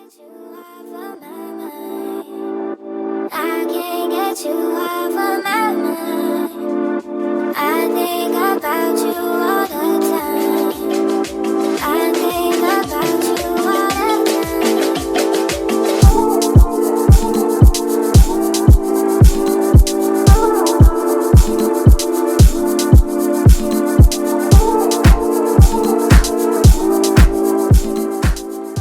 get you off of my mind. I can't get you off of my mind. I think about you all the time. I think about you all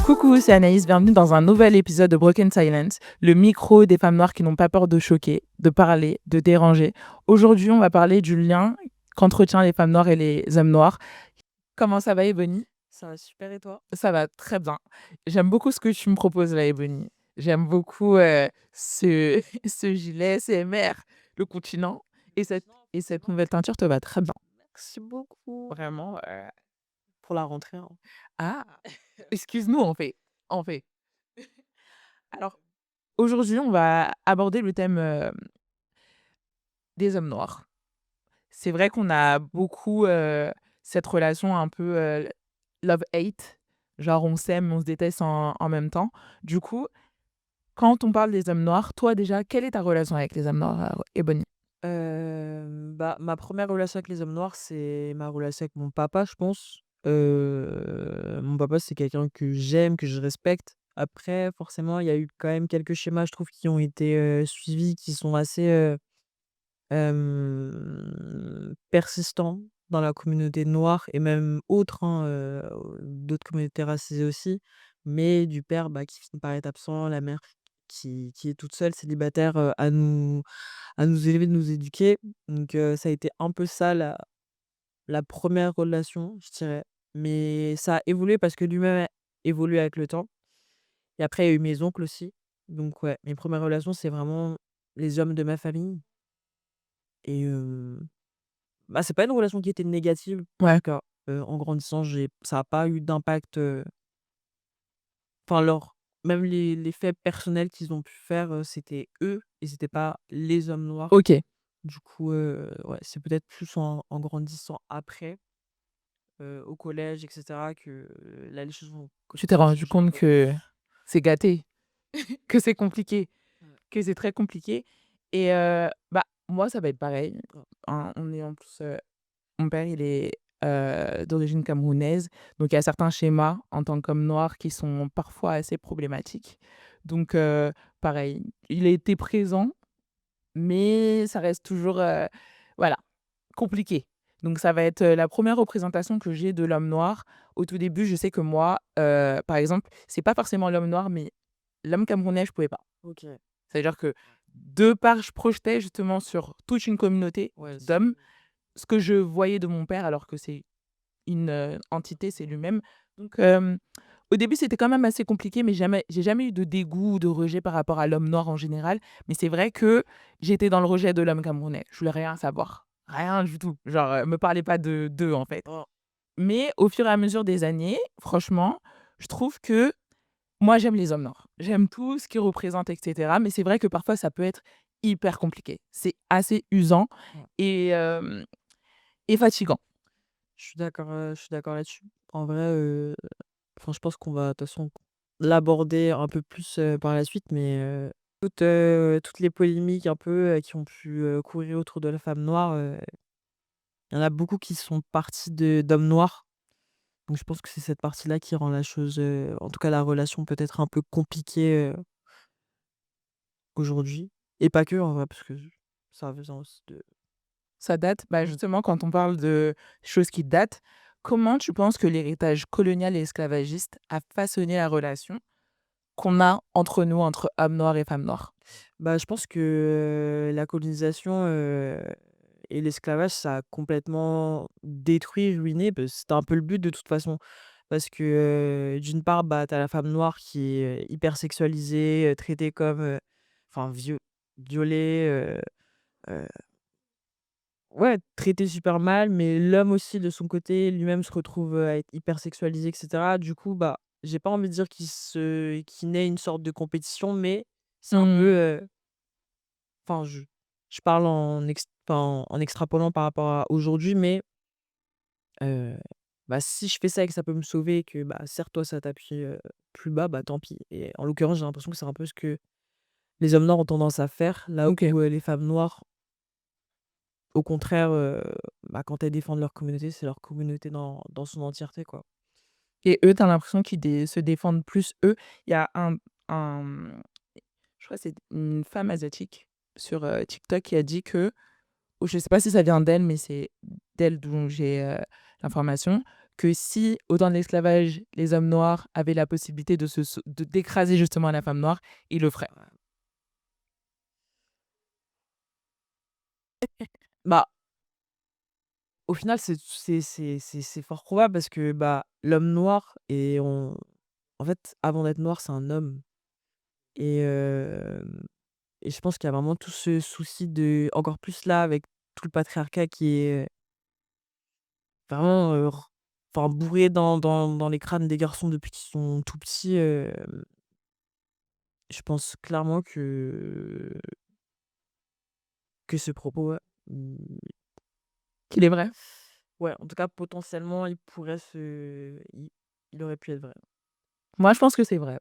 Coucou, c'est Anaïs, bienvenue dans un nouvel épisode de Broken Silence, le micro des femmes noires qui n'ont pas peur de choquer, de parler, de déranger. Aujourd'hui, on va parler du lien qu'entretient les femmes noires et les hommes noirs. Comment ça va, Ebony? Ça va super et toi? Ça va très bien. J'aime beaucoup ce que tu me proposes là, Ebony. J'aime beaucoup ce, ce gilet CMR, le continent. Et cette nouvelle teinture te va très bien. Merci beaucoup Vraiment. pour la rentrée, hein. Ah, excuse-nous, en fait. Alors, aujourd'hui, on va aborder le thème des hommes noirs. C'est vrai qu'on a beaucoup cette relation un peu love-hate. Genre, on s'aime, on se déteste en même temps. Du coup, quand on parle des hommes noirs, toi déjà, quelle est ta relation avec les hommes noirs, Ebony? Ma première relation avec les hommes noirs, c'est ma relation avec mon papa, je pense. Mon papa, c'est quelqu'un que j'aime, que je respecte. Après, forcément, il y a eu quand même quelques schémas, je trouve, qui ont été, suivis, qui sont assez, persistants dans la communauté noire et même autres, hein, d'autres communautés racisées aussi. Mais du père, qui finit par être absent, la mère qui est toute seule, célibataire, à nous élever, nous éduquer. Donc ça a été un peu ça la 1re relation, je dirais. Mais ça a évolué parce que lui-même a évolué avec le temps et après il y a eu mes oncles aussi. Donc ouais, mes premières relations, c'est vraiment les hommes de ma famille et c'est pas une relation qui était négative, en Ouais. tout cas. En grandissant, ça a pas eu d'impact, enfin leur même les faits personnels qu'ils ont pu faire, c'était eux et c'était pas les hommes noirs. Ok. Du coup, ouais, c'est peut-être plus en grandissant après, au collège et cetera que, là les choses vont Tu t'es commencer à rendu changer un compte peu. que c'est gâté, que c'est compliqué, Ouais. que c'est très compliqué. Et moi, ça va être pareil. Ouais. Hein, on est en plus, mon père, il est d'origine camerounaise. Donc, il y a certains schémas en tant qu'homme noir qui sont parfois assez problématiques. Donc, pareil, il a été présent, mais ça reste toujours, voilà, compliqué. Donc ça va être, la première représentation que j'ai de l'homme noir. Au tout début, je sais que moi, par exemple, c'est pas forcément l'homme noir, mais l'homme camerounais, je pouvais pas. OK. C'est-à-dire que de part, je projetais justement sur toute une communauté Ouais, c'est d'hommes, ce que je voyais de mon père alors que c'est une, entité, c'est lui-même. Donc au début, c'était quand même assez compliqué, mais j'ai jamais eu de dégoût ou de rejet par rapport à l'homme noir en général. Mais c'est vrai que j'étais dans le rejet de l'homme camerounais. Je voulais rien savoir, rien du tout. Genre, me parlez pas de d'eux, en fait. oh, Mais au fur et à mesure des années, franchement, je trouve que moi, j'aime les hommes noirs. J'aime tout ce qu'ils représentent et cetera, mais c'est vrai que parfois, ça peut être hyper compliqué. C'est assez usant ouais. et hem et fatigant. Je suis d'accord là-dessus. En vrai, enfin, je pense qu'on va de toute façon l'aborder un peu plus, par la suite, mais toutes les polémiques un peu, qui ont pu, courir autour de la femme noire, il y en a beaucoup qui sont partis de d'hommes noirs. Donc je pense que c'est cette partie-là qui rend la chose, en tout cas la relation peut-être un peu compliquée, aujourd'hui et pas que en vrai parce que ça vient aussi de Ça date, mmh. justement, quand on parle de choses qui datent, comment tu penses que l'héritage colonial et esclavagiste a façonné la relation qu'on a entre nous, entre hommes noirs et femmes noires? Je pense que, la colonisation, et l'esclavage, ça a complètement détruit, ruiné, c'était un peu le but de toute façon. Parce que, d'une part, tu as la femme noire qui est, hyper sexualisée, traitée comme, enfin violée, heu, ouais, traitée super mal, mais l'homme aussi de son côté, lui-même se retrouve, à être hyper sexualisé et cetera. Du coup, j'ai pas envie de dire qu'il naît une sorte de compétition, mais c'est un peu, Mmh. enfin je parle en extrapolant par rapport à aujourd'hui, mais bah, si je fais ça et que ça peut me sauver et que, bah, certes, toi, ça t'appuie, plus bas, bah, tant pis et en l'occurrence, j'ai l'impression que c'est un peu ce que les hommes noirs ont tendance à faire, là OK. où, les femmes noires, au contraire, bah, quand elles défendent leur communauté, c'est leur communauté dans son entièreté, quoi. Et eux, tu as l'impression qu'ils se défendent plus eux. Il y a un, je crois que c'est une femme asiatique sur TikTok qui a dit que, ou je sais pas si ça vient d'elle, mais c'est d'elle dont j'ai l'information, que si au temps de l'esclavage, les hommes noirs avaient la possibilité d'écraser justement la femme noire, ils le feraient. Bah, au final, c'est fort probable parce que, bah, l'homme noir et on en fait, avant d'être noir, c'est un homme et et je pense qu'il y a vraiment tout ce souci de encore plus là, avec tout le patriarcat qui est vraiment, enfin bourré dans les crânes des garçons depuis qu'ils sont tout petits, je pense clairement que ce propos, ouais, Qu'il est vrai? ouais, en tout cas, potentiellement, il aurait pu être vrai. Moi, je pense que c'est vrai.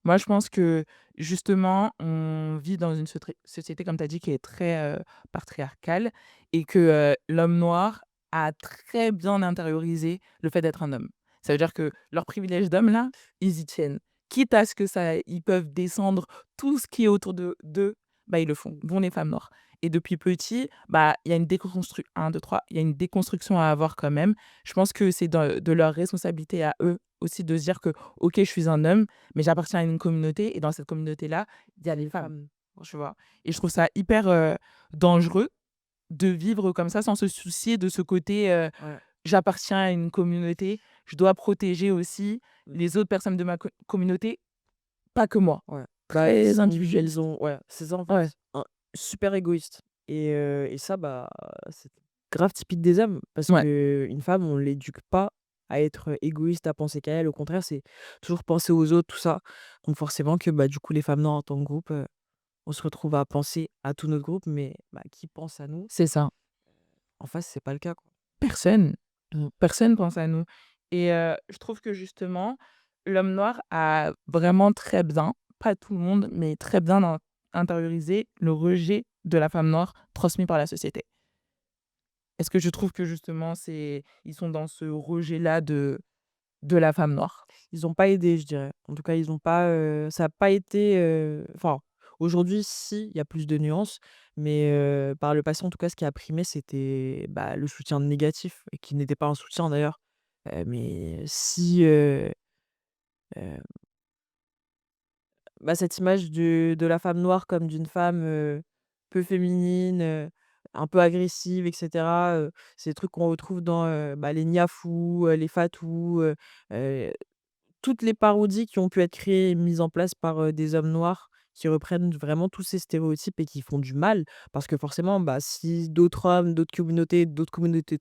Moi, je pense que justement, on vit dans une société, comme tu as dit, qui est très patriarcale et que l'homme noir a très bien intériorisé le fait d'être un homme. Ça veut dire que leurs privilèges d'homme, là, ils y tiennent. Quitte à ce que ça, ils peuvent descendre tout ce qui est autour d'eux, bah, ils le font, dont les femmes noires. Et depuis petit, bah, il y a une déconstruction, un, deux, trois, il y a une déconstruction à avoir quand même. Je pense que c'est de leur responsabilité à eux aussi de se dire que, ok, je suis un homme, mais j'appartiens à une communauté et dans cette communauté-là, il y a les femmes, Femme, tu vois? Et je trouve ça hyper, dangereux de vivre comme ça sans se soucier de ce côté, ouais. «J'appartiens à une communauté, je dois protéger aussi Mmh. les autres personnes de ma communauté, pas que moi». Ouais. Bah, Très individualiste. ils ont ouais, c'est ça, en fait, Ouais, un super égoïste et ça, bah, c'est grave typique des hommes parce ouais, qu'une femme, on l'éduque pas à être égoïste, à penser qu'à elle. Au contraire, c'est toujours penser aux autres, tout ça. Donc forcément que, bah, du coup, les femmes noires en tant que groupe, on se retrouve à penser à tout notre groupe, mais bah, qui pense à nous? c'est ça. En face, c'est pas le cas, quoi. Personne. Mmh. Personne pense à nous et je trouve que justement, l'homme noir a vraiment très bien, pas tout le monde, mais très bien intériorisé le rejet de la femme noire transmis par la société. Est-ce que je trouve que justement ils sont dans ce rejet-là de la femme noire? Ils ont pas aidé, je dirais. En tout cas, ils ont pas, ça a pas été, enfin, aujourd'hui, si, il y a plus de nuances, mais par le passé, en tout cas, ce qui a primé, c'était, bah, le soutien négatif et qui n'était pas un soutien d'ailleurs. Mais si, heu, bah, cette image de la femme noire comme d'une femme, peu féminine, un peu agressive et cetera, c'est des trucs qu'on retrouve dans, bah, les Niafou, les Fatou, toutes les parodies qui ont pu être créées et mises en place par, des hommes noirs qui reprennent vraiment tous ces stéréotypes et qui font du mal. Parce que forcément, bah, si d'autres hommes, d'autres communautés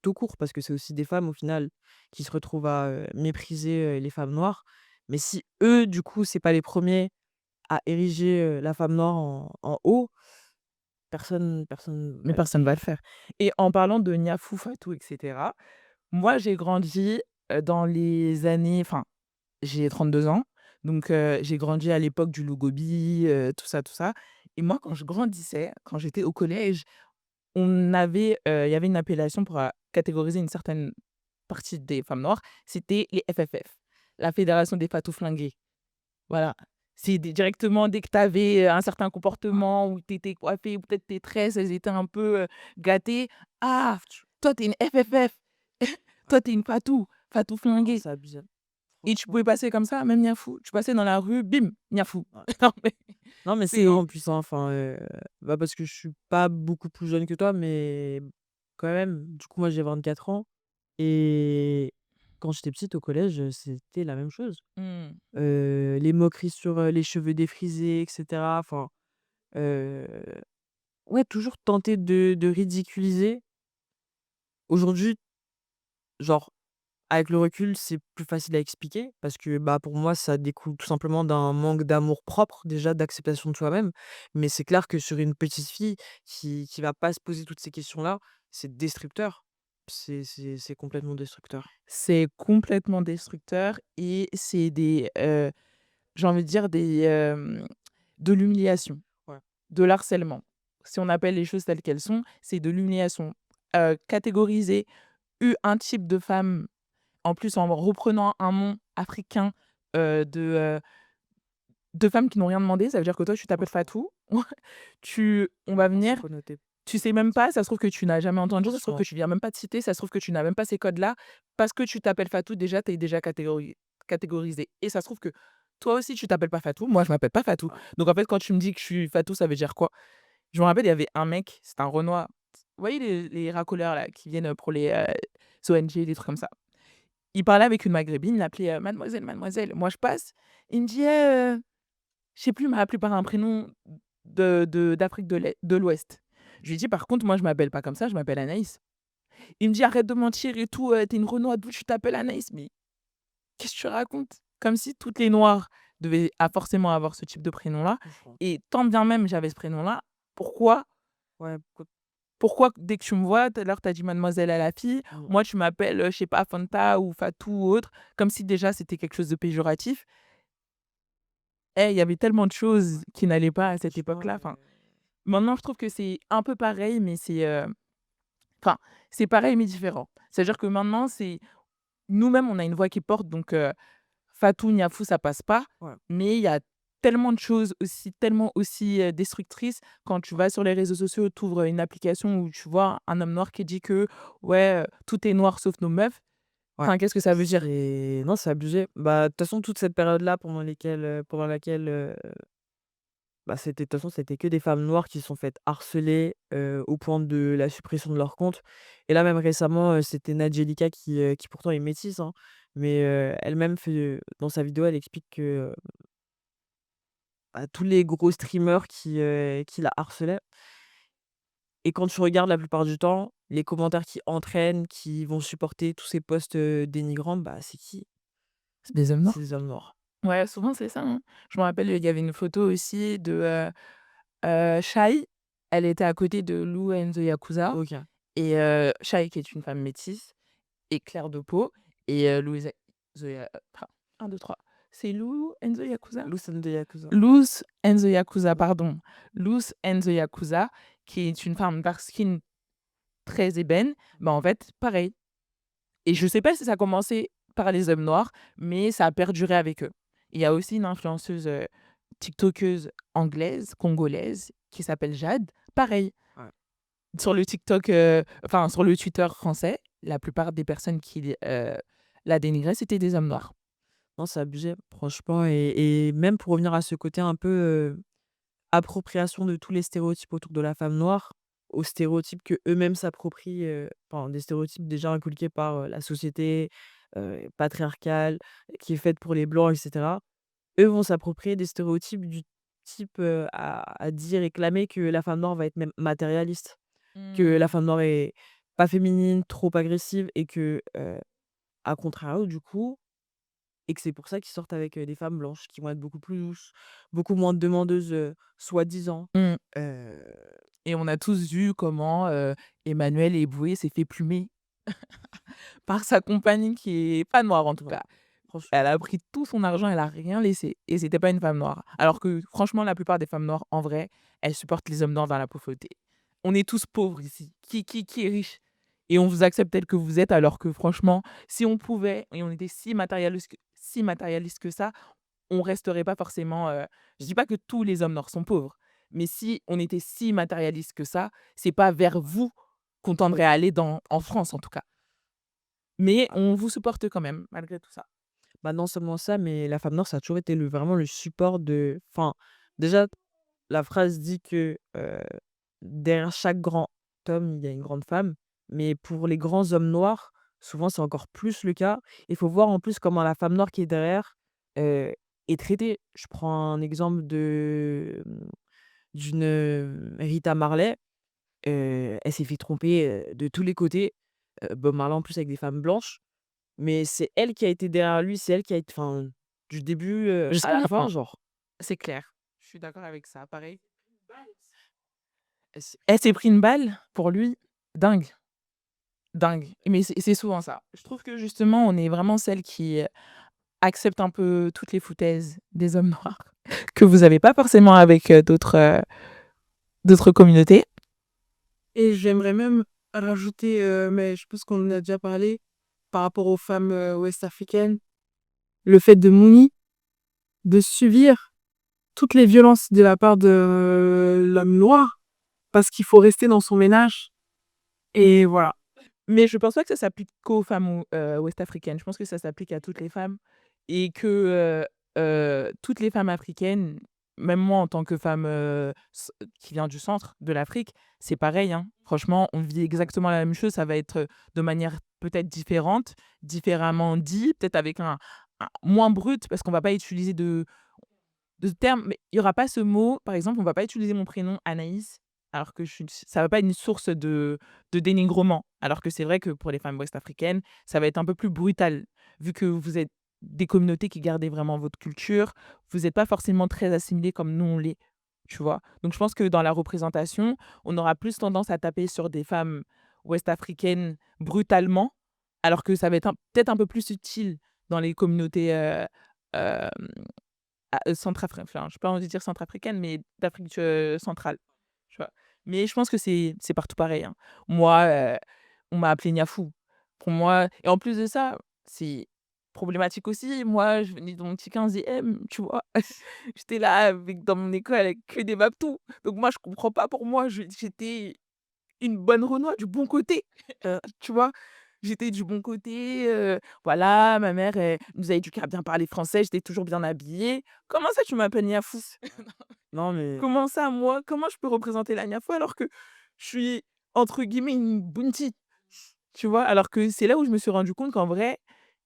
tout court, parce que c'est aussi des femmes au final qui se retrouvent à, mépriser, les femmes noires. Mais si eux, du coup, c'est pas les premiers à ériger, la femme noire en haut, personne Mais va le personne faire. va le faire et en parlant de Niafou, Fatou et cetera, moi j'ai grandi, dans les années enfin, j'ai 32 ans, donc j'ai grandi à l'époque du Lougobi, tout ça et moi quand je grandissais, quand j'étais au collège, il y avait une appellation pour, catégoriser une certaine partie des femmes noires, c'était les FFF, la Fédération des Fatous Flingués. Voilà. C'est directement dès que tu avais, un certain comportement ou tu étais coiffée ou peut-être tes tresses, elles étaient un peu, gâtées. «Ah, toi, tu es une FFF, toi, tu es une Fatou, Fatou Non, flinguée» c'est abusé, et tu franchement. pouvais passer comme ça, même Niafou. Tu passais dans la rue, bim, Niafou. Ouais. Non mais Non, mais c'est eux c'est en plus, hein, enfin, bah, parce que je suis pas beaucoup plus jeune que toi, mais quand même, du coup, moi, j'ai 24 ans et quand j'étais petite au collège, c'était la même chose. mmh, Les moqueries sur, les cheveux défrisés et cetera, enfin, heu, ouais, toujours tenter de ridiculiser. Aujourd'hui, genre, avec le recul, c'est plus facile à expliquer parce que, bah, pour moi, ça découle tout simplement d'un manque d'amour propre, déjà, d'acceptation de soi-même. Mais c'est clair que sur une petite fille qui va pas se poser toutes ces questions-là, c'est destructeur. c'est complètement destructeur. C'est complètement destructeur et c'est j'ai envie de dire de l'humiliation, Ouais. de l'harcèlement. Si on appelle les choses telles qu'elles sont, c'est de l'humiliation. Catégoriser un type de femme, en plus en reprenant un nom africain, de femmes qui n'ont rien demandé, ça veut dire que toi tu t'appelles Fatou, on va Non, c'est venir, connoté. tu sais même pas, ça se trouve que tu n'as jamais entendu, ça se trouve que Franchement. tu viens même pas de citer, ça se trouve que tu n'as même pas ces codes-là. Parce que tu t'appelles Fatou, déjà, tu es déjà catégorisé et ça se trouve que toi aussi tu t'appelles pas Fatou, moi je m'appelle pas Fatou. Ouais. Donc en fait, quand tu me dis que je suis Fatou, ça veut dire quoi? Je me rappelle, il y avait un mec, c'était un Renois. Vous voyez les racoleurs là qui viennent, pour les, ONG, des trucs comme ça? Il parlait avec une maghrébine, il l'appelait, mademoiselle, mademoiselle. Moi je passe, il me dit: «Eh, je sais plus, il m'a appelé par un prénom d'Afrique de l'Ouest. Je lui dis: «Par contre, moi, je m'appelle pas comme ça, je m'appelle Anaïs». Il me dit: «Arrête de mentir et tout, tu une Renois, d'où tu t'appelles Anaïs?» Mais qu'est-ce que tu racontes? Comme si toutes les Noires devaient forcément avoir ce type de prénom-là Franchement. et tant bien même j'avais ce prénom-là, pourquoi Ouais, pourquoi dès que tu me vois, tout à l'heure, tu as dit mademoiselle à la fille, mmh, moi, tu m'appelles, je sais pas, Fanta ou Fatou ou autre, comme si déjà c'était quelque chose de péjoratif. Il y avait tellement de ouais. choses qui n'allaient pas à cette Franchement, époque-là, enfin. Maintenant, je trouve que c'est un peu pareil, mais enfin, c'est pareil mais différent. C'est-à-dire que maintenant, c'est nous-mêmes, on a une voix qui porte, donc Fatou, Niafou, ça passe pas. ouais. Mais il y a tellement de choses aussi, tellement aussi, destructrices. Quand tu vas sur les réseaux sociaux, tu ouvres une application où tu vois un homme noir qui dit que: «Ouais, tout est noir sauf nos meufs». Ouais. Enfin, qu'est-ce que ça veut dire? C'est non, c'est abusé. Bah, de toute façon, toute cette période-là pendant laquelle, bah, de toute façon, c'était que des femmes noires qui se sont faites harceler, au point de la suppression de leur compte et là, même récemment, c'était Nadjelika qui pourtant est métisse, hein, mais elle-même dans sa vidéo, elle explique que, bah, tous les gros streamers qui la harcelaient et quand tu regardes la plupart du temps, les commentaires qui entraînent, qui vont supporter tous ces posts, dénigrants, bah, c'est qui? C'est des hommes C'est noirs. des hommes noirs. Ouais, souvent, c'est ça, hein. Je me rappelle, il y avait une photo aussi de, Shai. Elle était à côté de Lou and the Yakuza. OK. Et Shai qui est une femme métisse et claire de peau et Louisa the enfin 1, 2, 3. C'est Lou and the Yakuza? Lucene de Yakuza. Luz and the Yakuza, pardon. Luz and the Yakuza, qui est une femme dark skin très ébène. Bah, en fait, pareil et je sais pas si ça a commencé par les hommes noirs, mais ça a perduré avec eux. Il y a aussi une influenceuse, tiktokeuse anglaise, congolaise, qui s'appelle Jade, pareil. Ouais. Sur le TikTok, enfin sur le Twitter français, la plupart des personnes qui, la dénigraient, c'était des hommes noirs. Non, c'est abusé, franchement et même pour revenir à ce côté un peu, appropriation de tous les stéréotypes autour de la femme noire, aux stéréotypes qu'eux-mêmes s'approprient, enfin des stéréotypes déjà inculqués par, la société, patriarcale, qui est faite pour les blancs et cetera. Eux vont s'approprier des stéréotypes du type, à dire et clamer que la femme noire va être même matérialiste, que la Mmh. femme noire est pas féminine, trop agressive et que, à contrario du coup et que c'est pour ça qu'ils sortent avec, des femmes blanches qui vont être beaucoup plus douces, beaucoup moins demandeuses, soi-disant. Mmh. Heu, Et on a tous vu comment, Emmanuel Eboué s'est fait plumer par sa compagne qui est pas noire en tout ouais, cas. Elle franchement, a pris tout son argent, elle a rien laissé et c'était pas une femme noire. Alors que franchement, la plupart des femmes noires, en vrai, elles supportent les hommes noirs dans la pauvreté. On est tous pauvres ici. Qui est riche? Et on vous accepte tel que vous êtes alors que franchement, si on pouvait et on était si matérialiste que ça, on resterait pas forcément, je dis pas que tous les hommes noirs sont pauvres, mais si on était si matérialiste que ça, c'est pas vers vous qu'on tendrait à aller en France en tout cas. Mais ah, on vous supporte quand même malgré tout ça. bah, non seulement ça, mais la femme noire, ça a toujours été vraiment le support de enfin, déjà, la phrase dit que, derrière chaque grand homme, il y a une grande femme, mais pour les grands hommes noirs, souvent, c'est encore plus le cas. Il faut voir en plus comment la femme noire qui est derrière, heu, est traitée. Je prends un exemple d'une, Rita Marley. Elle s'est fait tromper, de tous les côtés. Bob Marley en plus avec des femmes blanches, mais c'est elle qui a été derrière lui, c'est elle qui a été enfin, du début, Jusqu'à à la la fin, fin, genre. c'est clair. Je suis d'accord avec ça, pareil. Elle s'est Elle s'est pris une balle, pour lui, dingue. dingue. Mais c'est souvent ça. Je trouve que justement, on est vraiment celles qui acceptent un peu toutes les foutaises des hommes noirs que vous avez pas forcément avec d'autres communautés. Et j'aimerais même rajouter, mais je pense qu'on en a déjà parlé, par rapport aux femmes ouest-africaines, le fait de subir toutes les violences de la part de l'homme noir, parce qu'il faut rester dans son ménage. Et voilà. Mais je pense pas que ça s'applique qu'aux femmes ouest-africaines. Je pense que ça s'applique à toutes les femmes et que toutes les femmes africaines, même moi en tant que femme qui vient du centre de l'Afrique, c'est pareil, hein. Franchement, on vit exactement la même chose. Ça va être de manière peut-être différente, différemment dit, peut-être avec moins brut, parce qu'on va pas utiliser de termes. Mais il y aura pas ce mot, par exemple, on va pas utiliser mon prénom Anaïs, alors que ça va pas être une source de dénigrement. Alors que c'est vrai que pour les femmes ouest-africaines, ça va être un peu plus brutal, vu que vous êtes des communautés qui gardez vraiment votre culture, vous n'êtes pas forcément très assimilés comme nous on l'est, tu vois. Donc je pense que dans la représentation, on aura plus tendance à taper sur des femmes ouest-africaines brutalement, alors que ça va être peut-être un peu plus subtil dans les communautés centrafricaine, enfin, je n'ai pas envie de dire centrafricaine, mais d'Afrique centrale, tu vois. Mais je pense que c'est partout pareil, hein. Moi, on m'a appelé Niafou. Pour moi, et en plus de ça, c'est problématique aussi. Moi, je venais dans mon petit 15e, tu vois. J'étais là dans mon école avec que des Baptous. Donc moi, je comprends pas. Pour moi, j'étais une bonne Renoir, du bon côté, tu vois? J'étais du bon côté, voilà, ma mère, elle nous a éduqués à bien parler français, j'étais toujours bien habillée. Comment ça tu m'appelles Niafou? Non, mais Comment ça, moi? Comment je peux représenter la Niafou alors que je suis, entre guillemets, «une Bounty», tu vois? Alors que c'est là où je me suis rendu compte qu'en vrai,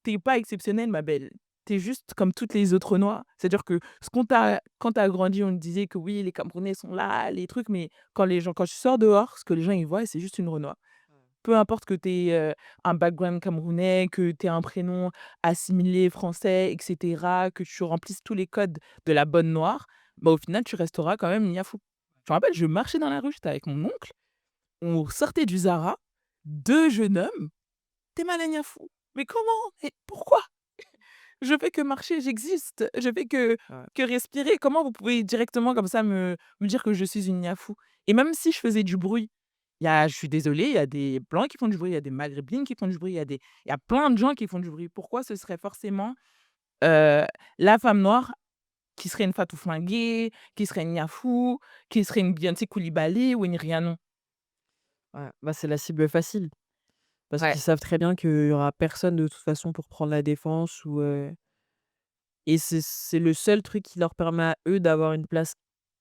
t'es pas exceptionnelle, ma belle. T'es juste comme toutes les autres Noirs. C'est-à-dire que quand t'as grandi, on te disait que oui, les Camerounais sont là, les trucs, mais quand tu sors dehors, ce que les gens ils voient, c'est juste une Renoir. Peu importe que tu aies un background camerounais, que tu aies un prénom assimilé français, et cetera, que tu remplisses tous les codes de la bonne noire, bah, au final, tu resteras quand même Niafou. Je me rappelle, je marchais dans la rue, j'étais avec mon oncle, on sortait du Zara, 2 jeunes hommes: «Tu es malin Niafou». «Mais comment? Mais pourquoi? Je fais que marcher, j'existe, je fais ouais. que respirer. Comment vous pouvez directement comme ça me dire que je suis une Niafou?» Et même si je faisais du bruit, je suis désolée, il y a des blancs qui font du bruit, il y a des maghrébines qui font du bruit, il y a plein de gens qui font du bruit. Pourquoi ce serait forcément heu, la femme noire qui serait une Fatou Flingué, qui serait une Niafou, qui serait une Beyoncé Coulibaly ou une Rihanna? Ouais, bah, c'est la cible facile parce Ouais. qu'ils savent très bien qu'il y aura personne de toute façon pour prendre la défense et c'est le seul truc qui leur permet à eux d'avoir une place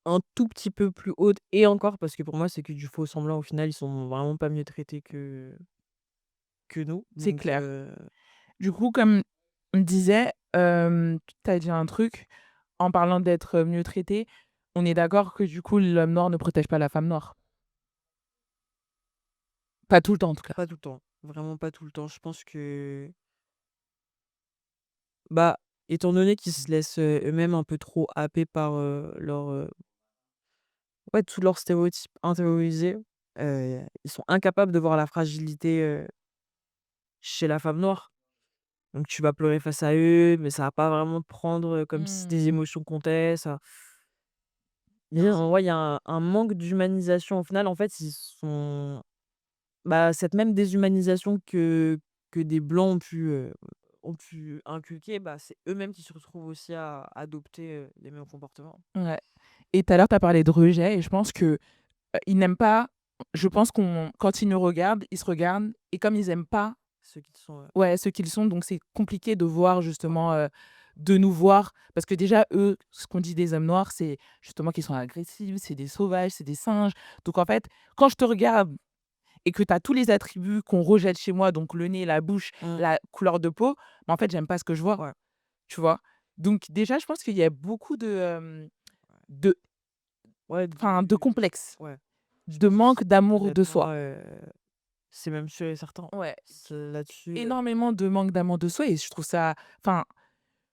un tout petit peu plus haute et encore parce que pour moi, c'est que du faux semblant. Au final, ils sont vraiment pas mieux traités que nous C'est donc clair. Du coup, comme on disait, tu as dit un truc en parlant d'être mieux traité. On est d'accord que du coup, l'homme noir ne protège pas la femme noire? Pas tout le temps en tout cas. pas tout le temps, vraiment pas tout le temps. Je pense que, bah, étant donné qu'ils se laissent, eux-mêmes un peu trop happer par, ouais, tous leurs stéréotypes intériorisés, ils sont incapables de voir la fragilité, chez la femme noire. Donc tu vas pleurer face à eux, mais ça va pas vraiment te prendre, comme si tes Mmh. émotions comptaient, ça Non. en vrai, il y a un manque d'humanisation. Au final, en fait, ils sont bah, cette même déshumanisation que des blancs ont pu inculquer, bah, c'est eux-mêmes qui se retrouvent aussi à adopter, les mêmes comportements. Ouais. Et tout à l'heure, tu as parlé de rejet et je pense que, ils n'aiment pas, je pense qu'on quand ils nous regardent, ils se regardent et comme ils aiment pas, Ceux qui sont, ouais, ceux qu'ils sont, donc c'est compliqué de voir justement, de nous voir parce que déjà eux, ce qu'on dit des hommes noirs, c'est justement qu'ils sont agressifs, c'est des sauvages, c'est des singes. Donc en fait, quand je te regarde et que tu as tous les attributs qu'on rejette chez moi, donc le nez, la bouche, mmh, la couleur de peau, mais en fait, j'aime pas ce que je vois, ouais, tu vois? Donc déjà, je pense qu'il y a beaucoup de ouais, de complexes, ouais, je de pense que manque d'amour de honnêtement, soi. c'est même sûr et certain. Ouais, Là-dessus, énormément de manque d'amour de soi et enfin,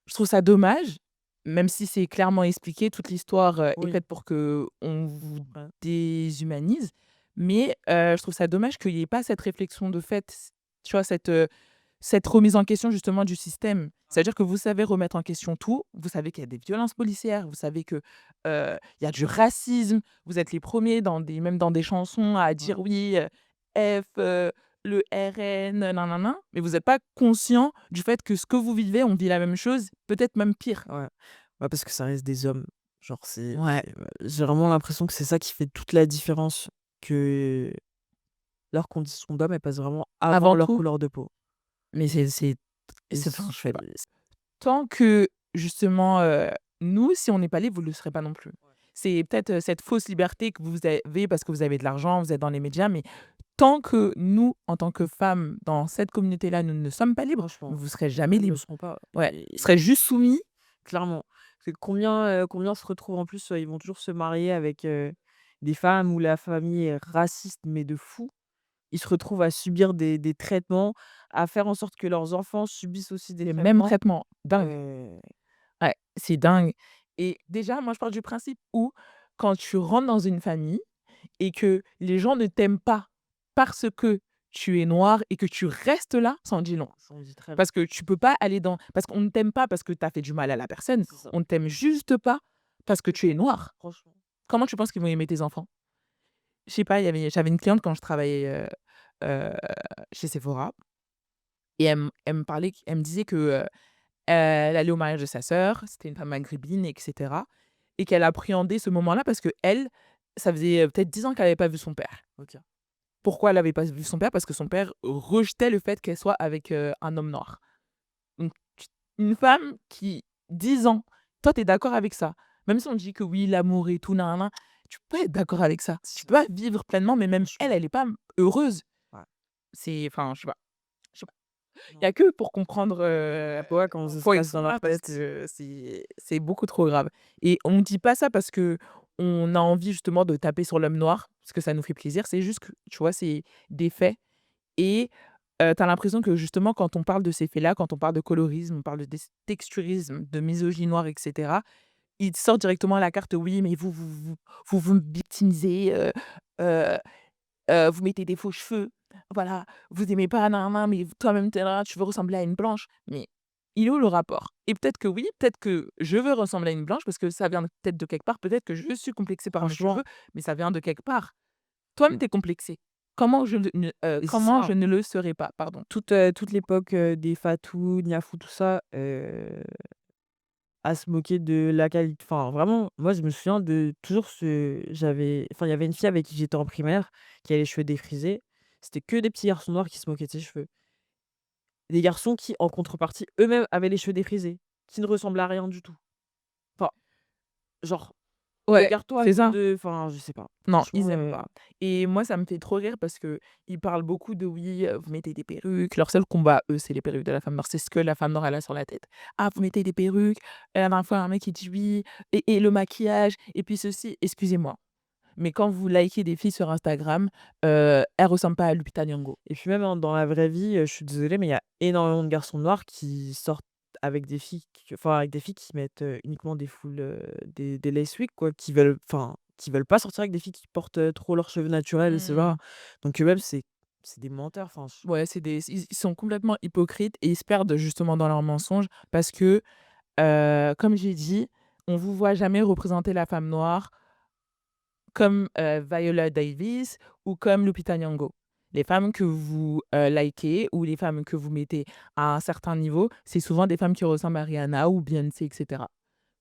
je trouve ça dommage, même si c'est clairement expliqué, toute l'histoire, est oui, faite pour qu'on vous comprenne. déshumanise. Mais je trouve ça dommage qu'il y ait pas cette réflexion de fait, tu vois, cette remise en question justement du système. C'est-à-dire que vous savez remettre en question tout, vous savez qu'il y a des violences policières, vous savez que, il y a du racisme, vous êtes les premiers même dans des chansons à Ouais. dire oui, F, le RN, nin mais vous êtes pas conscient du fait que ce que vous vivez, on vit la même chose, peut-être même pire. Ouais. Ouais, parce que ça reste des hommes. Genre, Ouais. j'ai vraiment l'impression que c'est ça qui fait toute la différence, que leur condition d'homme, elle passe vraiment avant Avant leur tout, couleur de peau. mais Et enfin, je sais pas. c'est Tant que justement, nous, si on n'est pas libre, vous ne le serez pas non plus. Ouais. C'est peut-être, cette fausse liberté que vous avez parce que vous avez de l'argent, vous êtes dans les médias, mais tant que nous, en tant que femmes, dans cette communauté-là, nous ne sommes pas libres, Franchement, vous ne serez jamais ils ne le libres. seront pas. Ouais, Et vous serez juste soumis. clairement. Parce que combien se retrouvent en plus, ils vont toujours se marier avec, des femmes où la famille est raciste, mais de fou. Ils se retrouvent à subir des traitements, à faire en sorte que leurs enfants subissent aussi des Les mêmes traitements. traitements. Dingue. Heu, Ouais, c'est dingue et déjà, moi, je pars du principe où quand tu rentres dans une famille et que les gens ne t'aiment pas parce que tu es noir et que tu restes là, ça en dit long. ça on dit très long. Parce que tu peux pas aller dans parce qu'on ne t'aime pas parce que tu as fait du mal à la personne, C'est ça. on ne t'aime juste pas parce que tu es noir. Franchement. Comment tu penses qu'ils vont aimer tes enfants? Je sais pas, j'avais une cliente quand je travaillais, heu, chez Sephora et elle me parlait elle me disait que, elle allait au mariage de sa sœur, c'était une femme maghrébine et cetera et qu'elle appréhendait ce moment-là parce qu'elle, ça faisait, peut-être 10 ans qu'elle avait pas vu son père. OK. Pourquoi elle avait pas vu son père? Parce que son père rejetait le fait qu'elle soit avec, un homme noir. Donc tu une femme qui 10 ans, toi tu es d'accord avec ça. Même si on dit que oui, l'amour et tout, nin nin nin, tu peux pas être d'accord avec ça. Tu C'est peux pas vivre pleinement, mais même franchement, elle, elle est pas heureuse. ouais. C'est enfin, je sais pas. Il y Non. a que pour comprendre, Ouais, comment ça se pourquoi ils passe sont dans leur là parce tête. que c'est beaucoup trop grave et on ne dit pas ça parce que on a envie justement de taper sur l'homme noir, parce que ça nous fait plaisir. C'est juste que, tu vois, c'est des faits et tu as l'impression que justement quand on parle de ces faits-là, quand on parle de colorisme, on parle de texturisme, de misogynie noire et cetera, ils sortent directement à la carte: «Oui, mais vous me victimisez, heu vous mettez des faux cheveux, voilà, vous aimez pas nin nin, mais toi-même tu es là, tu veux ressembler à une blanche». Mais il est où le rapport? Et peut-être que oui, peut-être que je veux ressembler à une blanche parce que ça vient peut-être de quelque part, peut-être que je suis complexée par mes Franchement, cheveux, mais ça vient de quelque part. Toi-même tu es complexé. et c'est Comment ça, je ne le serais pas? Pardon. toute l'époque, des Fatou, Niafou, tout ça, à se moquer de la qualité, enfin, vraiment, moi, je me souviens de toujours il y avait une fille avec qui j'étais en primaire, qui a les cheveux défrisés. C'était que des petits garçons noirs qui se moquaient de ses cheveux. Des garçons qui, en contrepartie, eux-mêmes avaient les cheveux défrisés, qui ne ressemblaient à rien du tout. Enfin, genre, Ouais, regarde-toi c'est ça. enfin, je sais pas. Non, ils Franchement, aiment pas et moi, ça me fait trop rire parce qu'ils parlent beaucoup de oui, vous mettez des perruques. Leur seul combat, eux, c'est les perruques de la femme noire. C'est ce que la femme noire, elle a sur la tête. «Ah, vous mettez des perruques». Et la dernière fois, un mec, il dit: «Oui et le maquillage et puis ceci». Excusez-moi, mais quand vous likez des filles sur Instagram, elles ressemblent pas à Lupita Nyong'o. et puis même, hein, dans la vraie vie, je suis désolé, mais il y a énormément de garçons noirs qui sortent avec des filles qui mettent, uniquement des foules, des lace wigs, quoi, qui veulent pas sortir avec des filles qui portent, trop leurs cheveux naturels, c'est Mmh. cetera. Donc eux-mêmes, c'est des menteurs, enfin, Ouais, ils sont complètement hypocrites et ils se perdent justement dans leurs mensonges parce que, comme j'ai dit, on vous voit jamais représenter la femme noire comme, Viola Davis ou comme Lupita Nyong'o. Les femmes que vous, likez ou les femmes que vous mettez à un certain niveau, c'est souvent des femmes qui ressemblent à Rihanna ou Beyoncé et cetera.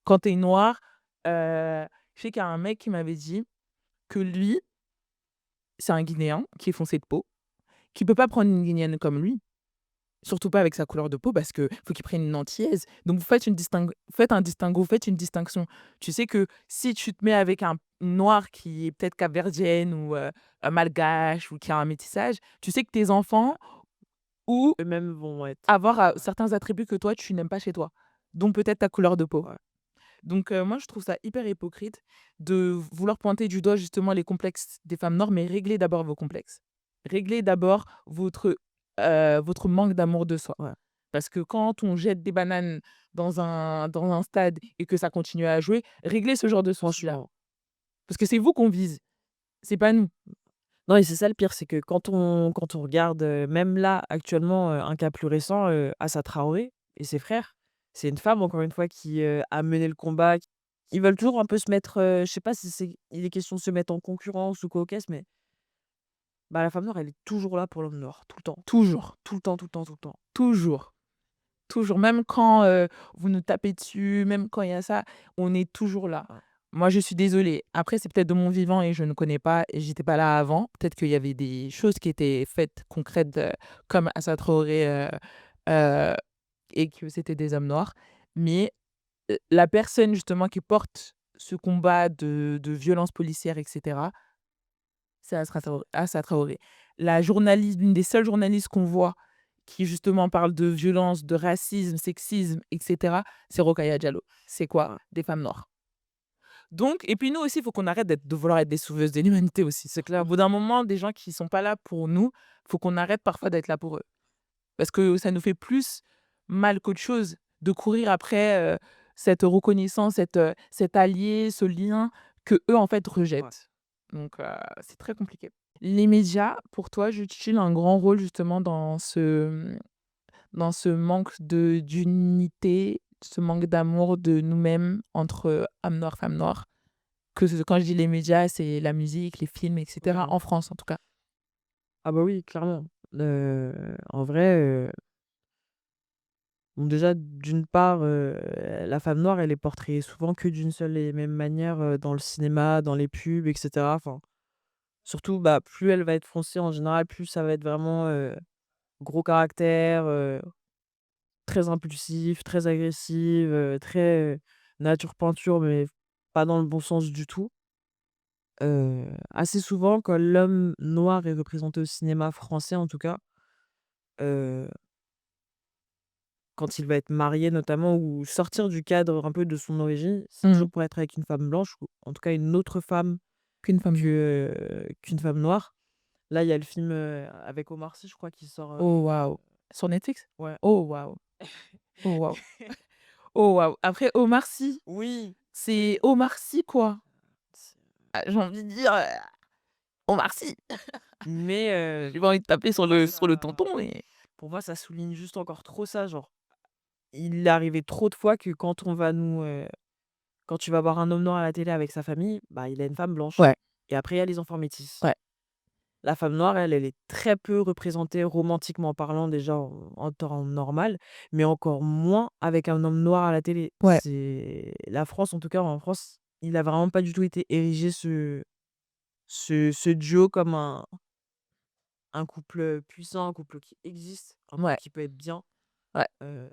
Quand tu es noire, je sais qu'il y a un mec qui m'avait dit que lui, c'est un Guinéen qui est foncé de peau, qui peut pas prendre une Guinéenne comme lui. Surtout pas avec sa couleur de peau parce que faut qu'il prenne une antillaise. Donc vous faites un distinguo, faites une distinction. Tu sais que si tu te mets avec un noir qui est peut-être capverdienne ou un malgache ou qui a un métissage, tu sais que tes enfants ou eux-mêmes vont être avoir ouais, certains attributs que toi tu n'aimes pas chez toi, dont peut-être ta couleur de peau. ouais. Donc moi je trouve ça hyper hypocrite de vouloir pointer du doigt justement les complexes des femmes noires, mais réglez d'abord vos complexes. Réglez d'abord votre manque d'amour de soi. Ouais. Parce que quand on jette des bananes dans un stade et que ça continue à jouer, réglez ce genre de soucis-là. Franchement. Parce que c'est vous qu'on vise, c'est pas nous. Non et c'est ça le pire, c'est que quand on regarde, même là, actuellement, un cas plus récent, Assa Traoré et ses frères, c'est une femme encore une fois qui, a mené le combat. Ils veulent toujours un peu se mettre, je sais pas si il est question de se mettre en concurrence ou quoi aux caisses, mais bah, la femme noire, elle est toujours là pour l'homme noir, tout le temps. Toujours, Tout le temps, tout le temps, tout le temps. toujours, toujours. Même quand vous nous tapez dessus, même quand il y a ça, on est toujours là. Ouais. Moi, je suis désolée. Après, c'est peut-être de mon vivant et je ne connais pas, et j'étais pas là avant. Peut-être qu'il y avait des choses qui étaient faites concrètes, comme Assa Traoré, euh, et que c'était des hommes noirs. Mais la personne justement qui porte ce combat de violence policière, etc., c'est Assa Traoré. La journaliste, l'une des seules journalistes qu'on voit qui justement parle de violence, de racisme, sexisme, etc., c'est Rokhaya Diallo. C'est quoi? Ouais. Des femmes noires. Donc, et puis nous aussi, il faut qu'on arrête de vouloir être des sauveuses de l'humanité aussi. C'est Au clair. bout d'un moment, des gens qui sont pas là pour nous, faut qu'on arrête parfois d'être là pour eux. Parce que ça nous fait plus mal qu'autre chose de courir après cette reconnaissance, cet allié, ce lien que eux en fait Ouais. rejettent. Donc c'est très compliqué. Les médias, pour toi, jouent-ils un grand rôle justement dans ce manque d'unité, ce manque d'amour de nous-mêmes entre hommes noirs, femmes noires? Quand je dis les médias, c'est la musique, les films, etc. Ouais. En France en tout cas. Ah bah, oui, clairement. En vrai, bon déjà d'une part, la femme noire, elle est portrayée souvent que d'une seule et même manière, dans le cinéma, dans les pubs et cetera. Enfin, surtout, bah, plus elle va être foncée en général, plus ça va être vraiment, gros caractère, très impulsif, très agressive, très, nature peinture, mais pas dans le bon sens du tout. Assez souvent, quand l'homme noir est représenté au cinéma français en tout cas, heu, quand il va être marié notamment ou sortir du cadre un peu de son origine, c'est Mmh. toujours pour être avec une femme blanche ou en tout cas une autre femme Qu'une femme noire. qu'une femme noire. Là, il y a le film, avec Omar Sy, je crois, qui sort, Oh waouh! Sur Netflix? ouais. Oh waouh! Oh waouh! Oh waouh! Après Omar Sy, Oui, c'est oui. Omar Sy quoi. C'est Ah, j'ai envie de dire, Omar Sy. mais J'ai pas envie de taper pour moi sur le ça tonton, mais ça souligne juste encore trop ça, genre, il est arrivé trop de fois que quand tu vas voir un homme noir à la télé avec sa famille, bah, il a une femme blanche ouais, et après il y a les enfants métis. ouais. La femme noire, elle est très peu représentée romantiquement parlant déjà en temps normal, mais encore moins avec un homme noir à la télé. Ouais. C'est la France, en tout cas en France, il a vraiment pas du tout été érigé ce duo comme un couple, puissant, un couple qui existe, un couple Ouais, qui peut être bien. ouais.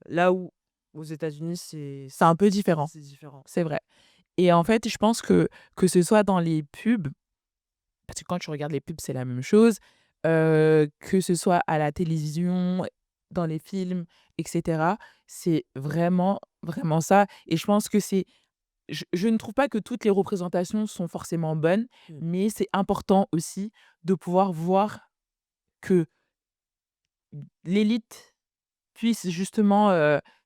Là où aux États-Unis, C'est un peu différent, c'est différent. c'est vrai. Et en fait, je pense que ce soit dans les pubs, parce que quand tu regardes les pubs, c'est la même chose, que ce soit à la télévision, dans les films, etc., c'est vraiment, vraiment ça. Et je pense que je ne trouve pas que toutes les représentations sont forcément bonnes, Mmh. mais c'est important aussi de pouvoir voir que l'élite puisse justement,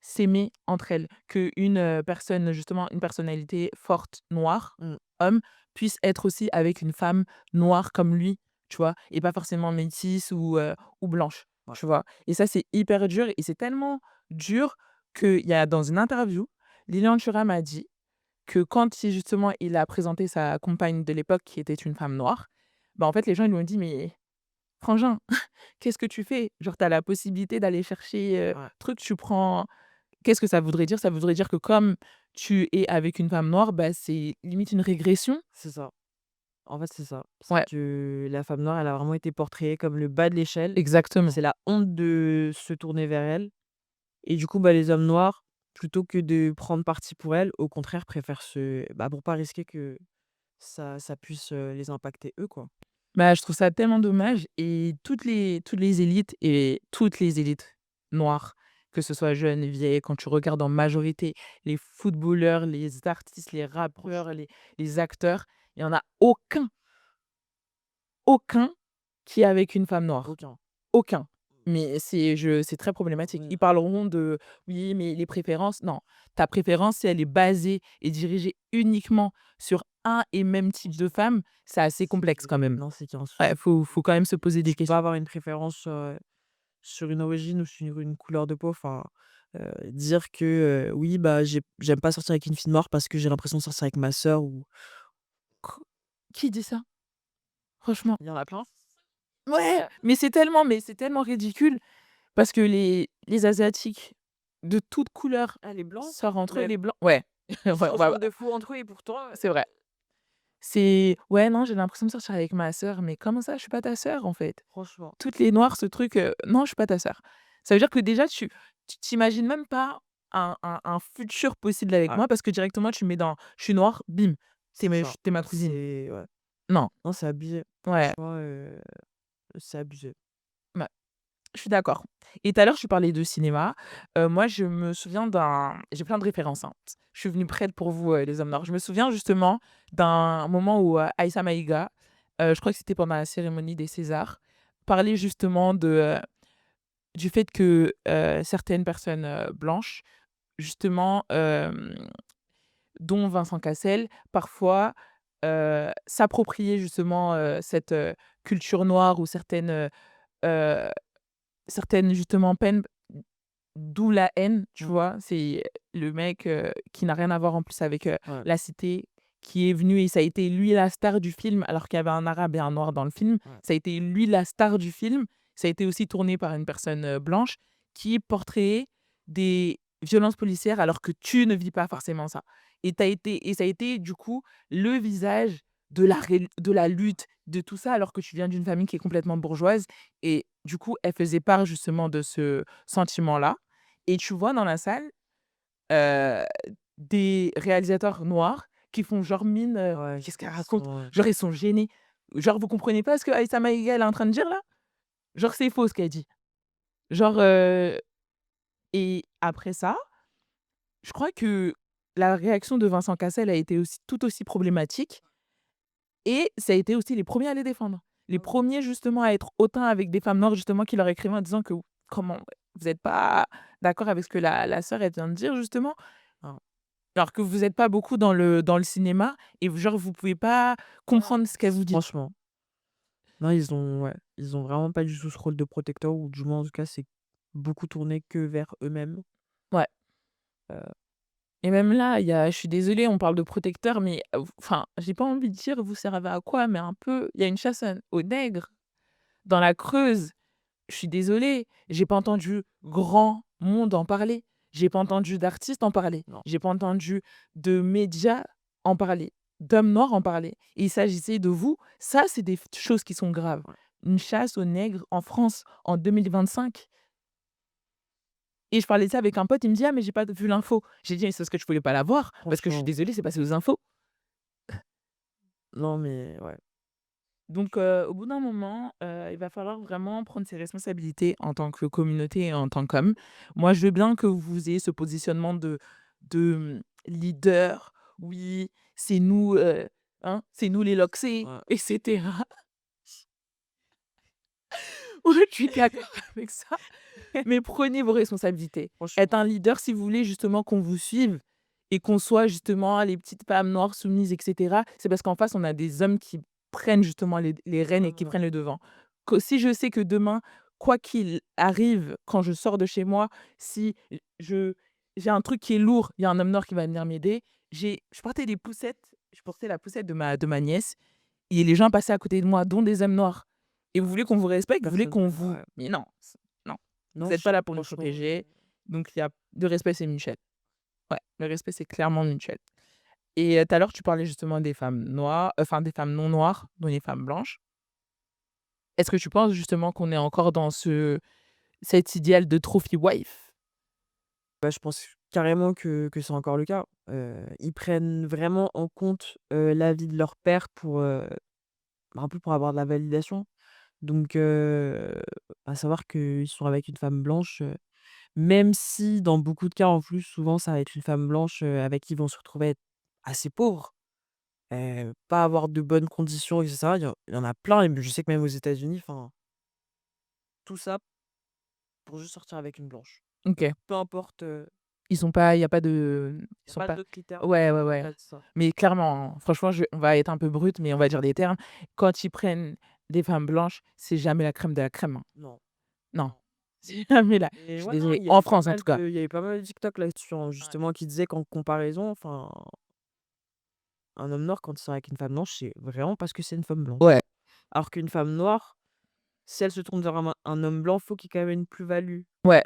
s'aimer entre elles. Qu'une, personne justement, une personnalité forte noire, Mmh. homme, puisse être aussi avec une femme noire comme lui, tu vois? Et pas forcément métisse ou blanche, Ouais. tu vois? Et ça, c'est hyper dur et c'est tellement dur qu'il y a dans une interview, Lilian Thuram a dit que quand justement il a présenté sa compagne de l'époque qui était une femme noire, bah, en fait les gens ils lui ont dit: «Mais frangin, qu'est-ce que tu fais? Genre, tu as la possibilité d'aller chercher, Ouais, truc, tu prends» qu'est-ce que ça voudrait dire? Ça voudrait dire que comme tu es avec une femme noire, bah, c'est limite une régression? c'est ça. En fait, c'est ça. C'est Ouais, que la femme noire, elle a vraiment été portrayée comme le bas de l'échelle. exactement. C'est la honte de se tourner vers elle et du coup, bah, les hommes noirs, plutôt que de prendre parti pour elle, au contraire, préfèrent pour pas risquer que ça puisse, les impacter eux, quoi. Bah, je trouve ça tellement dommage et toutes les élites noires, que ce soit jeunes, vieilles, quand tu regardes en majorité les footballeurs, les artistes, les rappeurs, les acteurs, il y en a aucun qui est avec une femme noire. Aucun. Aucun. Mais c'est très problématique. Oui, Ils parleront de: «Oui, mais les préférences». Non, ta préférence, si elle est basée et dirigée uniquement sur un et même type de femme, c'est assez complexe quand même. non, c'est qu'il y a un Ouais, souci. faut quand même se poser des Tu peux pas questions. avoir une préférence sur une origine ou sur une couleur de peau. Enfin, dire que, oui, bah, j'aime pas sortir avec une fille noire parce que j'ai l'impression de sortir avec ma sœur ou Qu Qui dit ça? Franchement. il y en a plein. Ouais, mais c'est tellement ridicule parce que les asiatiques de toutes couleurs Ah, les blancs, sortent entre eux, mais les blancs ouais, ils se ouais, ressemblent de fou entre eux et pourtant, c'est vrai. C'est: «Ouais, non, j'ai l'impression de sortir avec ma sœur», mais comment ça, je suis pas ta sœur, en fait? franchement, Toutes les noirs, ce truc, non, je suis pas ta sœur. Ça veut dire que déjà tu t'imagines même pas un futur possible avec ouais, moi parce que directement tu me mets dans: «Je suis noire», bim, c'est ça. tu ma cousine. C'est ouais, Non, non, c'est abusé. ouais, Franchement, c'est abusé. ouais, je suis d'accord. Et tout à l'heure, tu parlais de cinéma. Moi, je me souviens j'ai plein de références, hein. Je suis venue prête pour vous, les hommes noirs. Je me souviens justement d'un moment où, Aïssa Maïga, je crois que c'était pendant la cérémonie des Césars, parlait justement du fait que, certaines personnes, blanches, justement, dont Vincent Cassel, parfois, s'appropriaient justement, cette, culture noire ou heu, certaines justement peines, d'où la haine, tu Mmh, vois? C'est le mec, qui n'a rien à voir en plus avec, ouais, la cité, qui est venu et ça a été lui la star du film, alors qu'il y avait un arabe et un noir dans le film. ouais, Ça a été lui la star du film. Ça a été aussi tourné par une personne, blanche qui portrait des violences policières alors que tu ne vis pas forcément ça. Et ça a été du coup le visage de la lutte, de tout ça, alors que tu viens d'une famille qui est complètement bourgeoise et du coup, elle faisait part justement de ce sentiment-là et tu vois dans la salle, heu, des réalisateurs noirs qui font genre mine, ouais, «Qu'est-ce qu'elle ils raconte?» sont, Genre ils sont gênés. Genre: «Vous comprenez pas ce que Aïssa Maïga elle est en train de dire là?» Genre c'est faux ce qu'elle dit. Genre, et après ça, je crois que la réaction de Vincent Cassel a été aussi tout aussi problématique et ça a été aussi les premiers à les défendre. Les mmh, premiers justement à être hautains avec des femmes noires justement qui leur écrivaient en disant que: «Comment vous êtes pas d'accord avec ce que la sœur elle vient de dire justement?» non, Alors que vous êtes pas beaucoup dans le cinéma et genre vous pouvez pas comprendre ce qu'elle vous dit. franchement, non, ils ont ouais, ils ont vraiment pas du tout ce rôle de protecteur ou du moins, en tout cas, c'est beaucoup tourné que vers eux-mêmes. Ouais. Heu, Et même là, il y a je suis désolée, on parle de protecteur, mais enfin, j'ai pas envie de dire: «Vous servez à quoi?» mais un peu, il y a une chasse aux nègres dans la Creuse. Je suis désolée, j'ai pas entendu grand monde en parler. J'ai pas entendu d'artistes en parler. non, J'ai pas entendu de médias en parler, d'hommes noirs en parler. Et il s'agissait de vous. Ça, c'est des choses qui sont graves. ouais, Une chasse aux nègres en France en 2025. Et je parlais de ça avec un pote, il me dit: «Ah mais j'ai pas vu l'info». J'ai dit: «Mais c'est parce que tu pouvais pas la voir, parce que je suis franchement, désolée, c'est passé aux infos». non, mais ouais, Donc au bout d'un moment, il va falloir vraiment prendre ses responsabilités en tant que communauté et en tant qu'homme. Moi, je veux bien que vous ayez ce positionnement leader. Oui, c'est nous, hein, c'est nous les Loxé ouais, et cetera. Ouais, je suis d'accord avec ça, mais prenez vos responsabilités. Être franchement, un leader, si vous voulez justement qu'on vous suive et qu'on soit justement les petites femmes noires soumises et cetera, c'est parce qu'en face, on a des hommes qui prennent justement les rênes et qui mmh, prennent le devant. Que si je sais que demain, quoi qu'il arrive, quand je sors de chez moi, si je j'ai un truc qui est lourd, il y a un homme noir qui va venir m'aider. Je portais la poussette de ma nièce et les gens passaient à côté de moi, dont des hommes noirs. Et vous voulez qu'on vous respecte? Vous voulez personne qu'on vous ouais, mais non, non. Vous non, êtes pas là pour nous franchement, protéger, donc il y a le respect, c'est mutuel. Ouais, le respect, c'est clairement mutuel. Et tout à l'heure, tu parlais justement des femmes noires, enfin des femmes non noires, dont les femmes blanches. Est-ce que tu penses justement qu'on est encore dans cet idéal de trophy wife? bah, je pense carrément que c'est encore le cas. Ils prennent vraiment en compte, l'avis de leur père pour, un peu pour avoir de la validation. Donc à savoir qu'ils sont avec une femme blanche, même si dans beaucoup de cas, en plus, souvent, ça va être une femme blanche, avec qui ils vont se retrouver être assez pauvres, pas avoir de bonnes conditions et cetera. Il y en a plein et je sais que même aux États-Unis, enfin, tout ça pour juste sortir avec une blanche. OK. Peu importe, Ils sont pas il y a pas de ils y a sont pas pas d'autres critères ouais, ouais, ouais. au-delà de ça. Mais clairement, hein, franchement, on va être un peu brut, mais on va dire des termes. Quand ils prennent des femmes blanches, c'est jamais la crème de la crème, hein. Non, Non, non. c'est jamais là. Je Et suis ouais, non, désolée, en France en tout cas. il y a eu pas mal de TikTok là-dessus, hein, Ouais. justement, qui disaient qu'en comparaison, enfin, un homme noir, quand il sort avec une femme blanche, c'est vraiment parce que c'est une femme blanche. Ouais, Alors qu'une femme noire, si elle se tourne vers un homme blanc, faut qu'il y ait quand même une plus-value. ouais,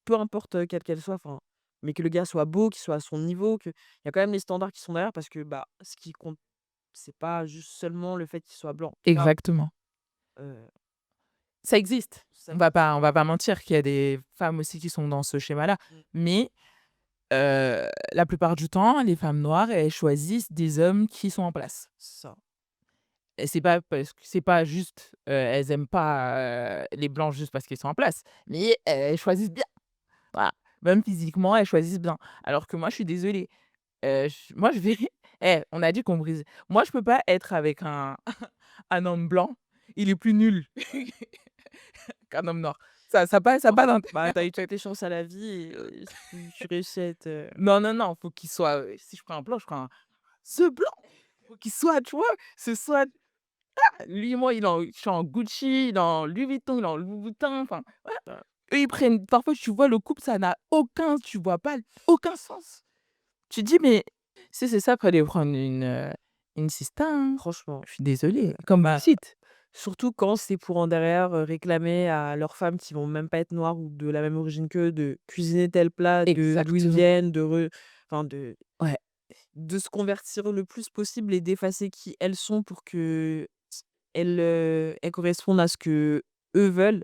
Peu importe, quelle qu'elle soit, enfin, mais que le gars soit beau, qu'il soit à son niveau, il y a quand même les standards qui sont derrière parce que, bah, ce qui compte, c'est pas juste seulement le fait qu'il soit blanc. En tout cas, exactement. heu, Ça existe. ça On va pas mentir qu'il y a des femmes aussi qui sont dans ce schéma-là. mmh, Mais la plupart du temps, les femmes noires, elles choisissent des hommes qui sont en place. ça. Et c'est pas juste, elles aiment pas, les blancs juste parce qu'ils sont en place, mais elles choisissent bien. Voilà. Même physiquement, elles choisissent bien. Alors que moi, je suis désolée, moi, je vais on a dit qu'on brise. Moi, je peux pas être avec un un homme blanc, il est plus nul qu'un homme noir. Ça a pas Bah, d'intérêt, tu as en eu toutes fait. tes chances à la vie et tu réussis à être, Non, non, non, faut qu'il soit, si je prends un blanc, je prends un ce blanc, faut qu'il soit, tu vois? Ce soit lui, moi, je suis en Gucci, il est en Louis Vuitton, il est en Louboutin, enfin, voilà. Eux, ils prennent parfois, tu vois, le couple, ça n'a aucun tu vois pas aucun sens. Tu te dis: «Mais si c'est ça, fallait prendre une sista, hein». franchement. Je suis désolée, comme Maxite. Surtout quand c'est pour en derrière, réclamer à leurs femmes qui vont même pas être noires ou de la même origine qu'eux, de cuisiner tel plat, de d'où ils Exactement. viennent, enfin Ouais, de se convertir le plus possible et d'effacer qui elles sont pour qu'elles, elles correspondent à ce que eux veulent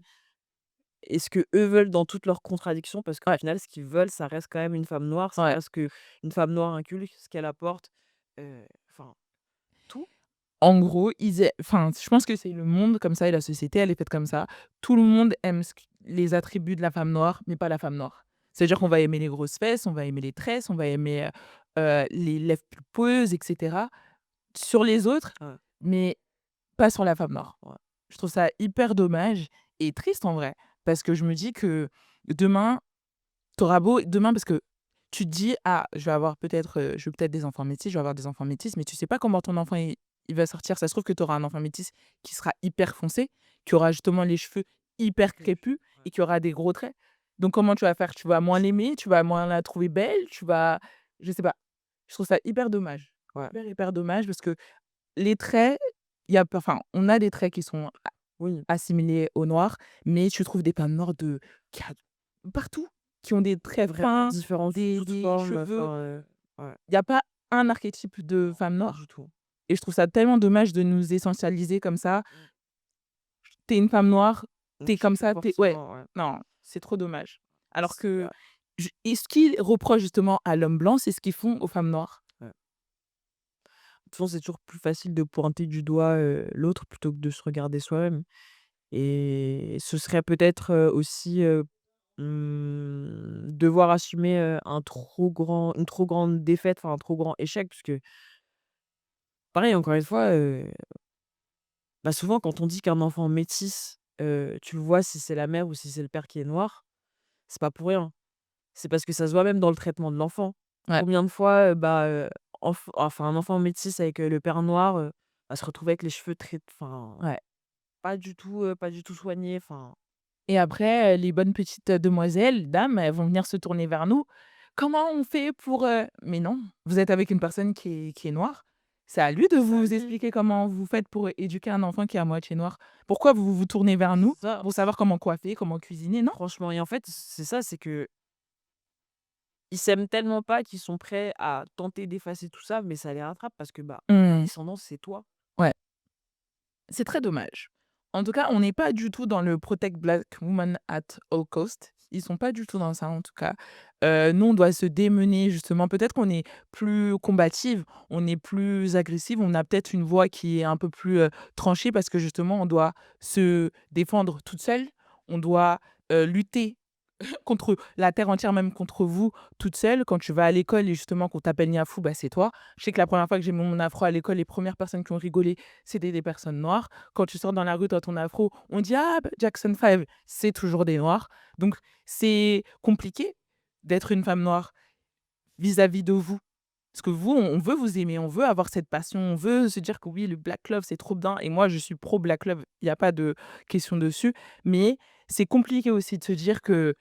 et ce que eux veulent dans toutes leurs contradictions. Parce qu'au ouais, final, ce qu'ils veulent, ça reste quand même une femme noire, ça ouais. reste qu'une femme noire inculque, ce qu'elle apporte, enfin tout. En gros, enfin, je pense que c'est le monde comme ça et la société, elle est faite comme ça. Tout le monde aime les attributs de la femme noire, mais pas la femme noire. C'est-à-dire qu'on va aimer les grosses fesses, on va aimer les tresses, on va aimer les lèvres pulpeuses, etc. sur les autres, Ouais, mais pas sur la femme noire. ouais. Je trouve ça hyper dommage et triste en vrai, parce que je me dis que demain, t'auras beau demain parce que tu te dis: «Ah, je veux peut-être des enfants métis, je vais avoir des enfants métis», mais tu sais pas comment ton enfant il va sortir. Ça se trouve que tu auras un enfant métis qui sera hyper foncé, qui aura justement les cheveux hyper crépus Ouais. et qui aura des gros traits. Donc comment tu vas faire? Tu vas moins l'aimer, tu vas moins la trouver belle, je sais pas. Je trouve ça hyper dommage. Ouais. Hyper, hyper dommage parce que les traits, on a des traits qui sont Oui, assimilés au noir, mais tu trouves des femmes noires qui a partout, qui ont des traits vraiment fins, différentes sous toutes des formes, cheveux. enfin, ouais, Il y a pas un archétype de non, femme pas noire du tout. et je trouve ça tellement dommage de nous essentialiser comme ça. Mmh. Tu es une femme noire, tu es Tu comme peux ça, tu es ouais, forcément, ouais. non, c'est trop dommage. Alors C'est que et ce qu'ils reprochent justement à l'homme blanc, c'est ce qu'ils font aux femmes noires. ouais. De toute façon, c'est toujours plus facile de pointer du doigt, l'autre plutôt que de se regarder soi-même et ce serait peut-être, aussi, devoir assumer, une trop grande défaite, enfin un trop grand échec puisque pareil encore une fois, bah, souvent quand on dit qu'un enfant métisse, tu le vois si c'est la mère ou si c'est le père qui est noir, c'est pas pour rien. C'est parce que ça se voit même dans le traitement de l'enfant. Ouais, Combien de fois, enfin un enfant métisse avec, le père noir, va se retrouver avec les cheveux très enfin, ouais pas du tout soignés, enfin et après, les bonnes petites, demoiselles, dames, elles vont venir se tourner vers nous: «Comment on fait pour, mais non, vous êtes avec une personne qui est noire. C'est à lui de ça vous lui expliquer comment vous faites pour éduquer un enfant qui est à moitié noir. Pourquoi vous vous tournez vers nous ça, pour savoir comment coiffer, comment cuisiner? Non». franchement et en fait, c'est ça, c'est qu'ils s'aiment tellement pas qu'ils sont prêts à tenter d'effacer tout ça, mais ça les rattrape parce que, bah, la Mmh. descendance, c'est toi. Ouais. C'est très dommage. En tout cas, on n'est pas du tout dans le protect black woman at all cost. Ils sont pas du tout dans ça, en tout cas. Nous, on doit se démener justement. Peut-être qu'on est plus combative, on est plus agressive, on a peut-être une voix qui est un peu plus, tranchée parce que justement, on doit se défendre toute seule. On doit, lutter contre la terre entière, même contre vous, toute seule. Quand tu vas à l'école et justement qu'on t'appelle Niafou, bah, c'est toi. Je sais que la première fois que j'ai mis mon afro à l'école, les premières personnes qui ont rigolé, c'était des personnes noires. Quand tu sors dans la rue, toi, ton afro, on dit ah, bah, Jackson 5, c'est toujours des noirs. Donc, c'est compliqué d'être une femme noire vis-à-vis de vous. Parce que vous, on veut vous aimer, on veut avoir cette passion, on veut se dire que oui, le Black Love, c'est trop bien. Et moi, je suis pro Black Love, il n'y a pas de question dessus. Mais c'est compliqué aussi de se dire que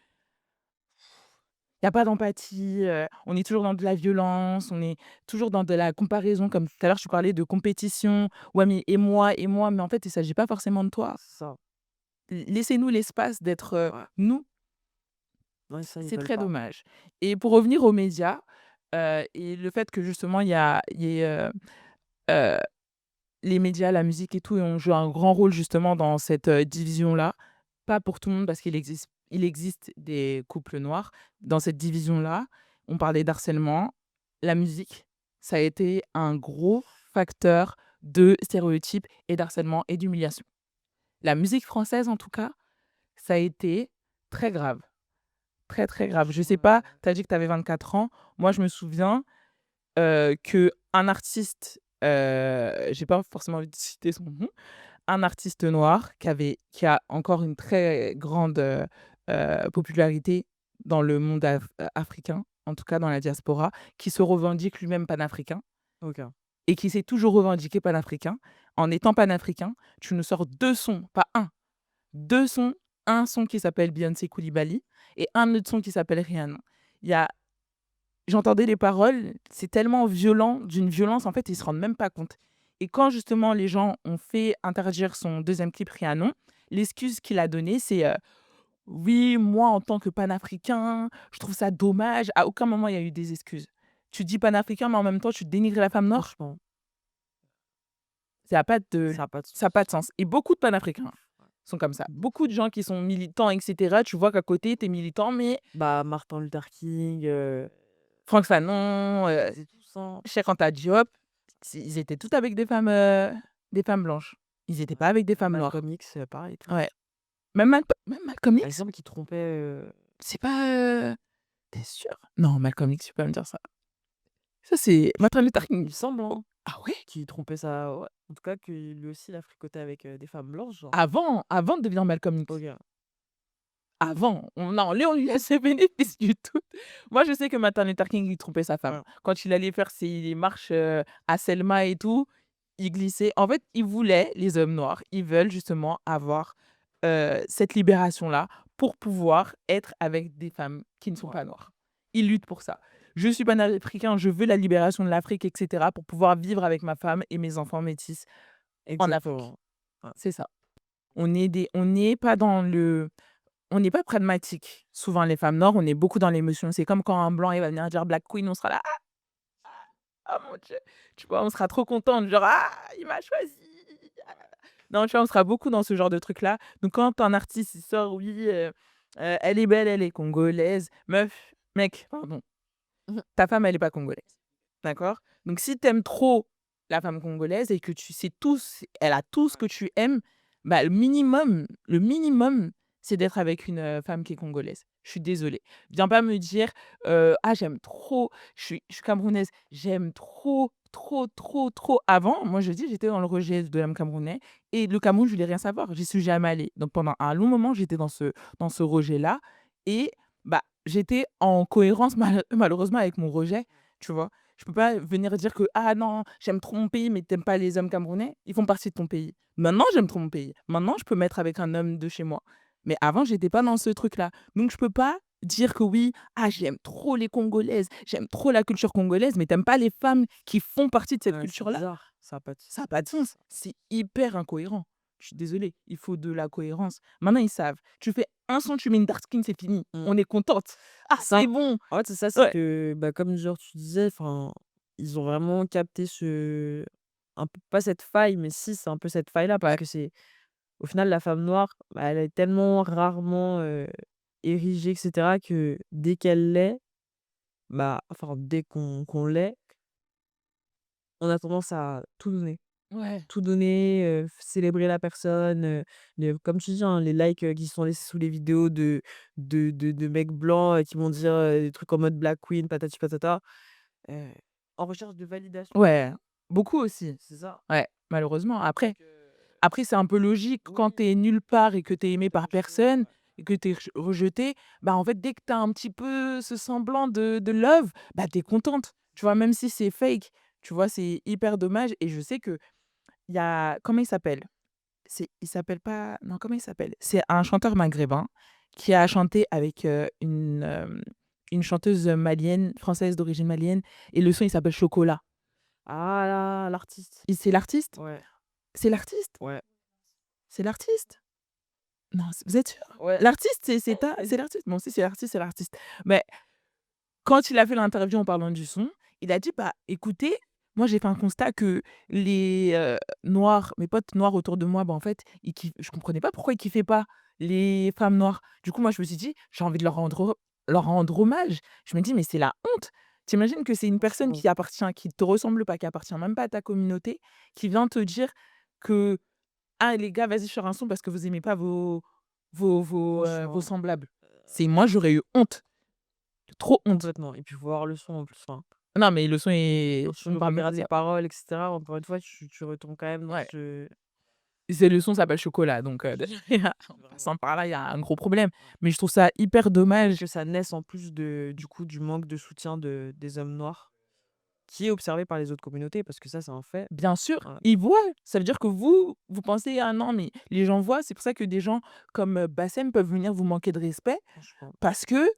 il y a pas d'empathie, on est toujours dans de la violence, on est toujours dans de la comparaison. Comme tout à l'heure, je parlais de compétition. Ouais, mais et moi, mais en fait, il ne s'agit pas forcément de toi. C'est ça. Laissez-nous l'espace d'être Ouais. nous. Ouais, ça, ils C'est veulent très pas. dommage. Et pour revenir aux médias, et le fait que justement, il y ait euh, les médias, la musique et tout, ont joué un grand rôle justement dans cette division-là. Pas pour tout le monde, parce il existe des couples noirs. Dans cette division-là, on parlait d'harcèlement. La musique, ça a été un gros facteur de stéréotypes et d'harcèlement et d'humiliation. La musique française, en tout cas, ça a été très grave. Très, très grave. Je sais pas, tu as dit que tu avais 24 ans. Moi, je me souviens qu'un artiste, j'ai pas forcément envie de citer son nom, un artiste noir qui a encore une très grande popularité dans le monde africain, en tout cas dans la diaspora, qui se revendique lui-même panafricain Ok. et qui s'est toujours revendiqué panafricain. En étant panafricain, tu nous sors deux sons, pas un, deux sons, un son qui s'appelle Beyoncé Koulibaly et un autre son qui s'appelle Rihanna. Il y a J'entendais les paroles, c'est tellement violent, d'une violence, en fait, ils se rendent même pas compte. Et quand justement les gens ont fait interdire son deuxième clip Rihanna, l'excuse qu'il a donnée, c'est oui, moi en tant que panafricain, je trouve ça dommage. À aucun moment il y a eu des excuses. Tu dis panafricain, mais en même temps tu dénigres la femme noire. Franchement, Ça n'a pas de, ça n'a pas de ça a pas sens. de sens. Et beaucoup de panafricains sont comme ça. Beaucoup de gens qui sont militants, etc. Tu vois qu'à côté, tu es militant, mais Bah, Martin Luther King, Franck Fanon, c'est tout ça. Cheikh Anta Diop, ils étaient tous avec des femmes blanches. Ils n'étaient pas avec des femmes noires. Malcolm X, pareil. Ouais. Même Malcolm Par X, exemple, qui trompait. c'est pas. T'es sûr? Non, Malcolm X, tu peux pas me dire ça. Ça, c'est Martin Luther Il King. me semble, Oh, hein, ah ouais? qui trompait ça. Ouais. En tout cas, que lui aussi, il a fricoté avec des femmes blanches, genre. Avant de devenir Malcolm X. Ok. Avant. Non, lui, on lui laisse le bénéfice du tout. Moi, je sais que Martin Luther King, il trompait sa femme. Ouais. Quand il allait faire ses marches à Selma et tout, il glissait. En fait, il voulait, les hommes noirs, ils veulent justement avoir cette libération-là pour pouvoir être avec des femmes qui ne sont Ouais. pas noires. Ils luttent pour ça. Je suis panafricain, je veux la libération de l'Afrique, etc., pour pouvoir vivre avec ma femme et mes enfants métis en Afrique. Exactement. Ouais. C'est ça. On n'est pas dans le... On n'est pas pragmatique. Souvent, les femmes noires, on est beaucoup dans l'émotion. C'est comme quand un blanc il va venir dire Black Queen, on sera là, ah mon Dieu. Tu vois, on sera trop contente, genre, ah, il m'a choisi. Ah. Non, tu vois, on sera beaucoup dans ce genre de truc-là. Donc, quand un artiste il sort, oui, elle est belle, elle est congolaise. Meuf, mec, pardon, ta femme, elle n'est pas congolaise. D'accord? Donc, si tu aimes trop la femme congolaise et que tu sais elle a tout ce que tu aimes, bah, le minimum, c'est d'être avec une femme qui est congolaise. Je suis désolée. Viens pas me dire, ah, j'aime trop, je suis camerounaise, j'aime trop, trop, trop, trop. Avant, moi, je dis, j'étais dans le rejet de l'homme camerounais et le Cameroun, je voulais rien savoir. J'y suis jamais allée. Donc, pendant un long moment, j'étais dans ce rejet-là et bah, j'étais en cohérence, malheureusement, avec mon rejet, tu vois. Je peux pas venir dire que ah non, j'aime trop mon pays, mais t'aimes pas les hommes camerounais. Ils font partie de ton pays. Maintenant, j'aime trop mon pays. Maintenant, je peux mettre avec un homme de chez moi. Mais avant, j'étais pas dans ce truc-là. Donc, je peux pas dire que oui, ah, j'aime trop les Congolaises, j'aime trop la culture congolaise, mais t'aimes pas les femmes qui font partie de cette Ouais, c'est culture-là. bizarre. Ça n'a pas de sens. Ça n'a pas de sens. C'est hyper incohérent. Je suis désolée. Il faut de la cohérence. Maintenant, ils savent. Tu fais un son, tu mets une dark skin, c'est fini. Mm. On est contente. Ah, Ça, c'est bon. en fait, c'est ça, c'est Ouais. que, bah, comme genre tu disais, ils ont vraiment capté un peu, pas cette faille, mais si, c'est un peu cette faille-là, parce Ouais. que c'est, au final, la femme noire, bah, elle est tellement rarement érigée, etc., que dès qu'elle l'est, bah, enfin, dès qu'on l'est, on a tendance à tout donner. Ouais. tout donner, célébrer la personne, comme tu dis, hein, les likes, qui sont laissés sous les vidéos de mecs blancs, qui vont dire, des trucs en mode Black Queen, patati patata, heu, en recherche de validation. Ouais, beaucoup aussi. C'est ça. Ouais, malheureusement. Après Donc après c'est un peu logique quand oui, tu es nulle part et que tu es aimé t'es par rejeté, personne ouais. et que tu es rejeté, bah, en fait, dès que tu as un petit peu ce semblant de love, bah, tu es contente, tu vois? Même si c'est fake, tu vois? C'est hyper dommage et je sais qu'il y a comment il s'appelle? Il s'appelle pas non, comment il s'appelle? C'est un chanteur maghrébin qui a chanté avec, une chanteuse, malienne, française d'origine malienne et le son, il s'appelle Chocolat. Ah là, l'artiste. Et c'est l'artiste? Ouais, C'est l'artiste? ouais, C'est l'artiste? Non, vous êtes sûr? ouais. L'artiste, c'est l'artiste? Bon, si c'est l'artiste, c'est l'artiste. Mais quand il a fait l'interview en parlant du son, il a dit: «Bah, écoutez, moi, j'ai fait un constat que les, noirs, mes potes noirs autour de moi, bah, en fait, ils kiffent je comprenais pas pourquoi ils kiffaient pas les femmes noires. Du coup, moi, je me suis dit: "J'ai envie de leur rendre hommage"». Je me dis: «Mais c'est la honte!» Tu imagines que c'est une personne Franchement, qui te ressemble pas, qui appartient même pas à ta communauté, qui vient te dire que: «Ah les gars, vas-y sur un son parce que vous aimez pas vos franchement, semblables». C'est moi, j'aurais eu honte, trop honte. complètement et puis voir le son en plus, hein. Non, mais le son est Quand tu on veux parle même pas repérer de des ça. paroles et cetera, encore une fois, tu retombes quand même dans Ouais, ce c'est le son s'appelle Chocolat, donc déjà en vraiment, passant par là, il y a un gros problème. ouais. Mais je trouve ça hyper dommage. Que ça naisse en plus du coup, du manque de soutien des hommes noirs, qui est observé par les autres communautés, parce que ça, c'est un fait. Bien sûr, Voilà, ils voient. Ça veut dire que vous pensez: «Ah non, mais les gens voient». C'est pour ça que des gens comme, Bassem peuvent venir vous manquer de respect franchement. parce que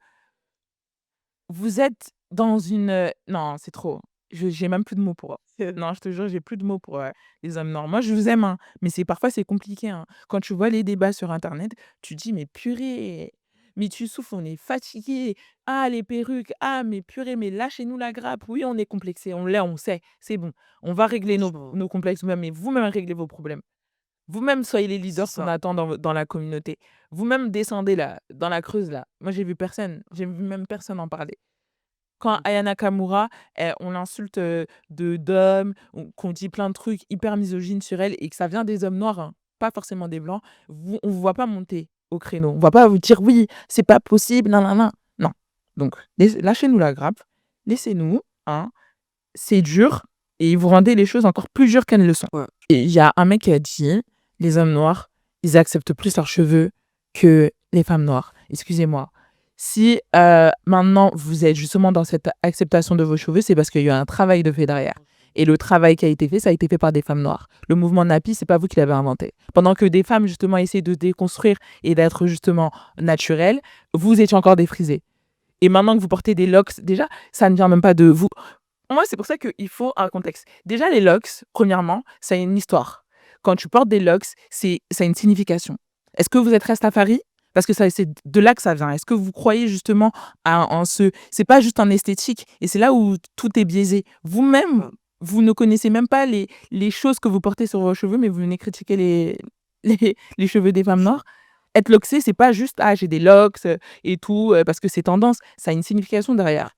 vous êtes dans une, non, c'est trop. Je j'ai même plus de mots pour non, je te jure, j'ai plus de mots pour, les hommes noirs. Moi, je vous aime, hein, mais c'est parfois c'est compliqué, hein. Quand tu vois les débats sur internet, tu dis: «Mais purée, mais tu souffres, on est fatigué. Ah les perruques, ah mais purée, mais lâchez-nous la grappe. Oui, on est complexé, on l'est, on sait, c'est bon. On va régler Franchement, nos complexes nous-mêmes, mais vous-même réglez vos problèmes. Vous-même soyez les c'est leaders qu'on ça. attend dans la communauté. Vous-même descendez là, dans la Creuse là». Moi, j'ai vu personne, j'ai vu même personne en parler. Quand Mmh. Aya Nakamura, on l'insulte, de d'homme, qu'on dit plein de trucs hyper misogynes sur elle et que ça vient des hommes noirs, hein, pas forcément des blancs, on vous voit pas monter au créneau. On va pas vous dire: «Oui, c'est pas possible, nin nin nin». Non. Donc lâchez-nous la grappe, laissez-nous, hein, c'est dur et vous rendez les choses encore plus dures qu'elles le sont. Ouais, Et il y a un mec qui a dit: «Les hommes noirs, ils acceptent plus leurs cheveux que les femmes noires». Excusez-moi. Si, maintenant vous êtes justement dans cette acceptation de vos cheveux, c'est parce qu'il y a eu un travail de fait derrière et le travail qui a été fait, ça a été fait par des femmes noires. Le mouvement Napi, c'est pas vous qui l'avez inventé. Pendant que des femmes justement essaient de déconstruire et d'être justement naturelles, vous étiez encore défrisés et maintenant que vous portez des locks, déjà, ça ne vient même pas de vous. Moi, c'est pour ça qu'il faut un contexte. Déjà, les locks, premièrement, ça a une histoire. Quand tu portes des locks, ça a une signification. Est-ce que vous êtes Rastafari? Parce que c'est de là que ça vient. Est-ce que vous croyez justement en ce... C'est pas juste un esthétique. Et c'est là où tout est biaisé. Vous-même, ouais, vous ne connaissez même pas les choses que vous portez sur vos cheveux, mais vous venez critiquer les cheveux des femmes franchement. noires. Être loxé, c'est pas juste, ah, j'ai des locks et tout, parce que c'est tendance. Ça a une signification derrière.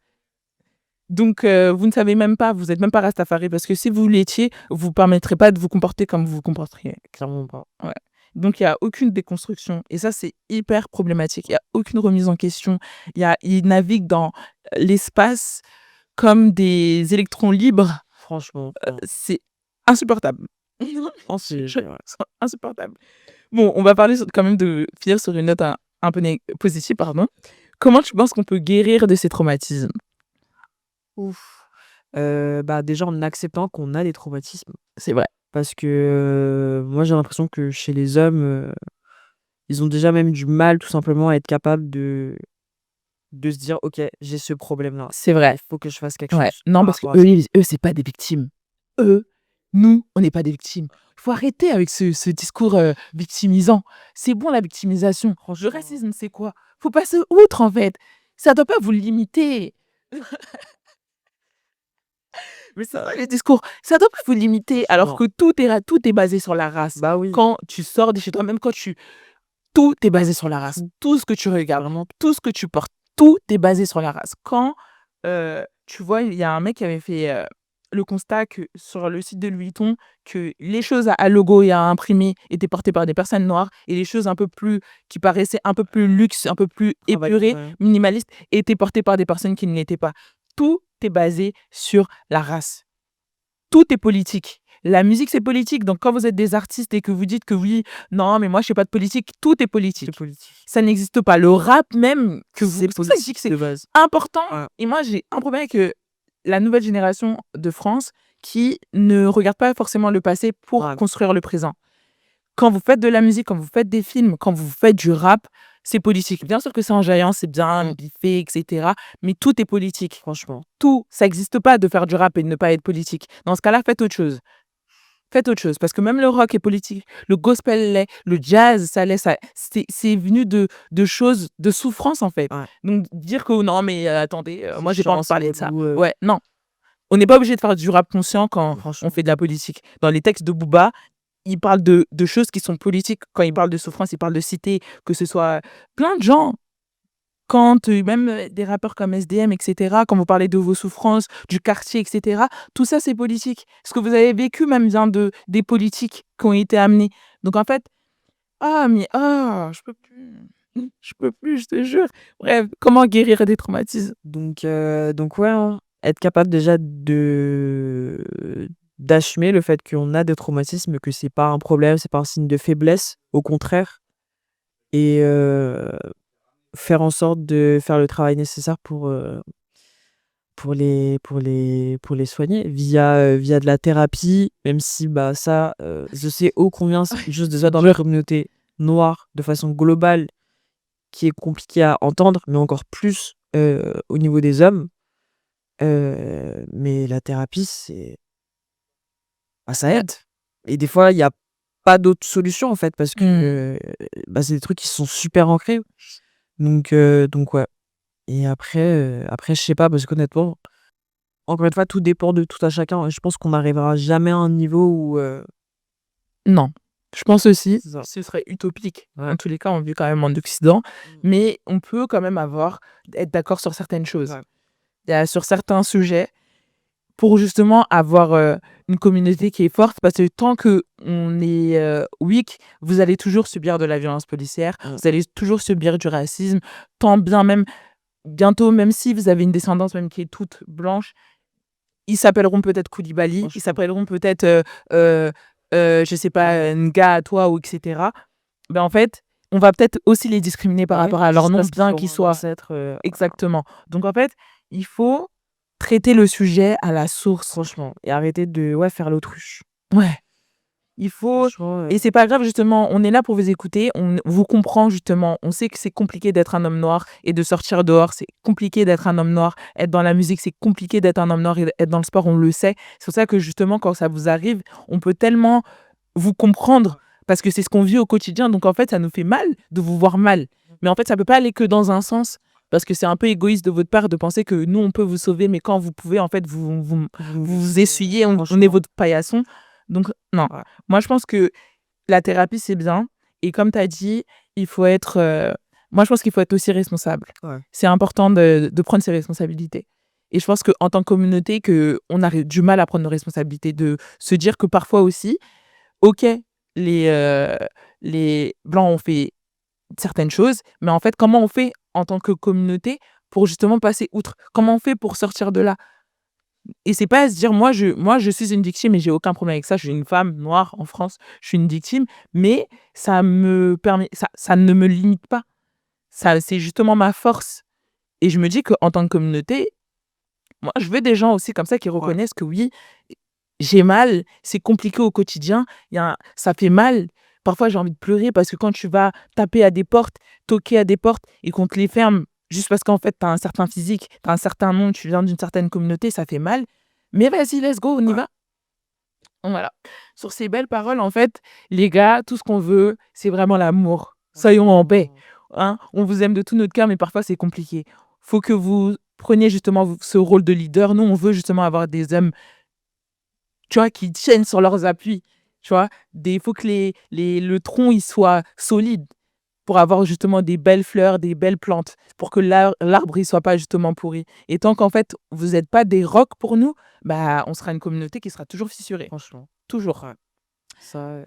Donc, vous ne savez même pas, vous êtes même pas Rastafari parce que si vous l'étiez, vous permettrez pas de vous comporter comme vous vous comporteriez. Clairement pas. Ouais. Donc il y a aucune déconstruction et ça, c'est hyper problématique. Il y a aucune remise en question. Ils naviguent dans l'espace comme des électrons libres. Franchement, C'est insupportable. non, C'est insupportable. Bon, on va parler quand même de finir sur une note un peu positive, pardon. Comment tu penses qu'on peut guérir de ces traumatismes? ouf. Bah, déjà en acceptant qu'on a des traumatismes. C'est vrai. Parce que, moi j'ai l'impression que chez les hommes, ils ont déjà même du mal tout simplement à être capables de se dire: «OK, j'ai ce problème-là. C'est vrai. Il faut que je fasse quelque Ouais. chose Non, par parce que rapport à ça». eux, c'est pas des victimes. Eux, nous, on n'est pas des victimes. Il faut arrêter avec ce discours victimisant. C'est bon la victimisation. Le Franchement, racisme, c'est quoi? Faut passer outre en fait. Ça doit pas vous limiter. Mais c'est vrai les discours. Ça doit pas vous limiter alors franchement. que tout est basé sur la race. Bah oui, Quand tu sors de chez toi, même quand tout est basé sur la race. tout, Tout ce que tu regardes, vraiment tout ce que tu portes, tout est basé sur la race. Quand tu vois, il y a un mec qui avait fait le constat que sur le site de Louis Vuitton, que les choses à logo et à imprimer étaient portées par des personnes noires et les choses un peu plus qui paraissaient un peu plus luxe, un peu plus épurées, Ouais. minimalistes, étaient portées par des personnes qui ne l'étaient pas. Tout est basé sur la race. Tout est politique. La musique, c'est politique. Donc, quand vous êtes des artistes et que vous dites que oui, non, mais moi, je ne sais pas de politique, tout est C'est politique. politique. Ça n'existe pas. Le rap même, que vous... C'est C'est pour ça que je dis politique que c'est de base. important. Ouais. Et moi, j'ai un problème avec la nouvelle génération de France qui ne regarde pas forcément le passé pour Ouais. construire le présent. Quand vous faites de la musique, quand vous faites des films, quand vous faites du rap, c'est politique. Bien sûr que c'est enjaillant, c'est bien biffé, etc. Mais tout est politique. Franchement. Tout. Ça n'existe pas de faire du rap et de ne pas être politique. Dans ce cas-là, faites autre chose. Faites autre chose. Parce que même le rock est politique. Le gospel l'est. Le jazz, ça l'est. C'est venu de choses de souffrance, en fait. Ouais. Donc, dire que non, mais attendez, moi, j'ai pas envie de parler de ça. Ou, Ouais, non. On n'est pas obligé de faire du rap conscient quand franchement. on fait de la politique. Dans les textes de Booba, il parle de choses qui sont politiques. Quand il parle de souffrance, il parle de cité, que ce soit plein de gens. Quand même des rappeurs comme SDM, etc., quand vous parlez de vos souffrances, du quartier, etc., tout ça, c'est politique. Ce que vous avez vécu même vient des politiques qui ont été amenées. Donc, en fait, je peux plus. Je peux plus, je te jure. Bref, comment guérir des traumatismes? Donc ouais, hein, être capable déjà d'assumer le fait qu'on a des traumatismes, que c'est pas un problème, c'est pas un signe de faiblesse, au contraire. Et faire en sorte de faire le travail nécessaire pour les soigner via de la thérapie, même si ça, je sais ô combien c'est quelque chose déjà dans la communauté noire de façon globale qui est compliqué à entendre, mais encore plus au niveau des hommes. Mais la thérapie, ça aide. Et des fois, il y a pas d'autre solution en fait parce que c'est des trucs qui sont super ancrés. Donc ouais. Et après, je sais pas parce qu'honnêtement, encore une fois, tout dépend de tout à chacun. Je pense qu'on n'arrivera jamais à un niveau où Non. Je pense aussi, c'est ça. ce serait utopique. Ouais. En tous les cas, on vit quand même en Occident, mais on peut quand même être d'accord sur certaines choses. Ouais. Sur certains sujets, pour justement avoir une communauté qui est forte, parce que tant qu'on est weak, vous allez toujours subir de la violence policière, vous allez toujours subir du racisme, tant bien même, bientôt, même si vous avez une descendance même qui est toute blanche, ils s'appelleront peut-être Koulibaly, ils Franchement. s'appelleront peut-être, je sais pas, Nga à toi, ou etc. Ben en fait, on va peut-être aussi les discriminer par Ouais, rapport à leur juste nom, parce bien qu'ils qu'ils sont soient... ancêtres, Exactement. Donc en fait, il faut traiter le sujet à la source. franchement. Et arrêter de faire l'autruche. Ouais. Il faut... Franchement, Et c'est pas grave, justement, on est là pour vous écouter, on vous comprend, justement. On sait que c'est compliqué d'être un homme noir et de sortir dehors, c'est compliqué d'être un homme noir. Être dans la musique, c'est compliqué d'être un homme noir, et être dans le sport, on le sait. C'est pour ça que, justement, quand ça vous arrive, on peut tellement vous comprendre parce que c'est ce qu'on vit au quotidien. Donc, en fait, ça nous fait mal de vous voir mal. Mais en fait, ça peut pas aller que dans un sens parce que c'est un peu égoïste de votre part de penser que nous, on peut vous sauver, mais quand vous pouvez, en fait, vous essuyez, on est franchement. votre paillasson. Donc, non. Ouais. Moi, je pense que la thérapie, c'est bien. Et comme tu as dit, il faut être... moi, je pense qu'il faut être aussi responsable. Ouais. C'est important de prendre ses responsabilités. Et je pense qu'en tant que communauté, on a du mal à prendre nos responsabilités, de se dire que parfois aussi, OK, les Blancs ont fait certaines choses, mais en fait, comment on fait en tant que communauté pour justement passer outre? Comment on fait pour sortir de là? Et c'est pas à se dire, moi, je suis une victime et j'ai aucun problème avec ça. Je suis une femme noire en France, je suis une victime, mais ça me permet, ça ne me limite pas. Ça, c'est justement ma force. Et je me dis qu'en tant que communauté, moi, je veux des gens aussi comme ça qui reconnaissent que oui, j'ai mal, c'est compliqué au quotidien, ça fait mal. Parfois, j'ai envie de pleurer parce que quand tu vas taper à des portes, toquer à des portes et qu'on te les ferme juste parce qu'en fait, tu as un certain physique, tu as un certain nom, tu viens d'une certaine communauté, ça fait mal. Mais vas-y, let's go, on y va. Voilà. Sur ces belles paroles, en fait, les gars, tout ce qu'on veut, c'est vraiment l'amour. Soyons en paix. Hein? On vous aime de tout notre cœur, mais parfois, c'est compliqué. Faut que vous preniez justement ce rôle de leader. Nous, on veut justement avoir des hommes, tu vois, qui tiennent sur leurs appuis. Tu vois, il faut que le tronc il soit solide. pour avoir justement des belles fleurs, des belles plantes, pour que l'arbre, il soit pas justement pourri. Et tant qu'en fait, vous n'êtes pas des rocs pour nous, bah, on sera une communauté qui sera toujours fissurée. Franchement. Toujours. Ouais. Ça,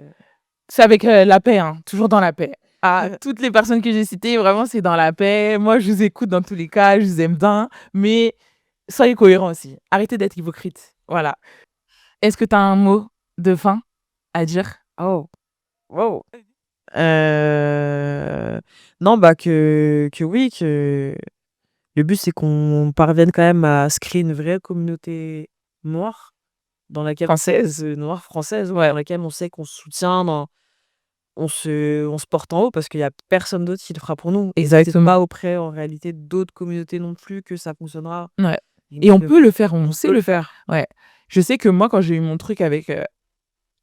C'est avec la paix, hein, toujours dans la paix. Ah, toutes les personnes que j'ai citées, vraiment, c'est dans la paix. Moi, je vous écoute dans tous les cas, je vous aime bien, mais soyez cohérents aussi. Arrêtez d'être hypocrite. Voilà. Est-ce que tu as un mot de fin à dire? Oh, wow. Non, bah que oui, que le but c'est qu'on parvienne quand même à se créer une vraie communauté noire dans laquelle Française. noire française, ouais, dans laquelle on sait qu'on se soutient, on se porte en haut parce qu'il y a personne d'autre qui le fera pour nous. Et c'est Exactement. pas auprès en réalité d'autres communautés non plus que ça fonctionnera. Ouais. Et Et on donc, peut le faire, on on sait peut le le faire. Ouais. Je sais que moi, quand j'ai eu mon truc avec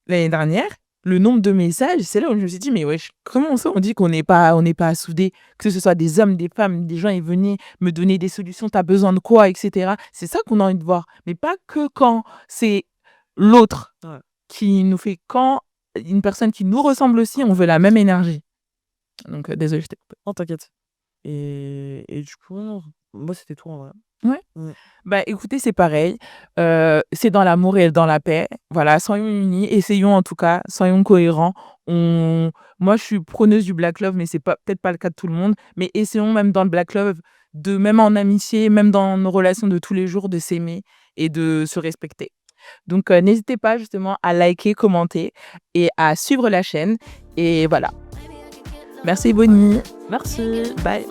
l'année dernière, le nombre de messages, c'est là où je me suis dit, mais wesh, comment ça on dit qu'on n'est pas soudés, que ce soit des hommes, des femmes, des gens, ils venaient me donner des solutions, t'as besoin de quoi, etc. C'est ça qu'on a envie de voir. Mais pas que quand c'est l'autre Ouais. qui nous fait, quand une personne qui nous ressemble aussi, on veut la même énergie. Donc, désolé, je t'ai coupé. Non, t'inquiète. Et du coup, non, moi c'était tout en vrai. Ouais. Ouais. Bah, écoutez, c'est pareil. C'est dans l'amour et dans la paix. Voilà, soyons unis, essayons en tout cas, soyons cohérents. Moi, je suis preneuse du Black Love, mais c'est peut-être pas le cas de tout le monde. Mais essayons même dans le Black Love, même en amitié, même dans nos relations de tous les jours, de s'aimer et de se respecter. Donc, n'hésitez pas justement à liker, commenter et à suivre la chaîne. Et voilà. Merci, bonne nuit. Merci. Bye.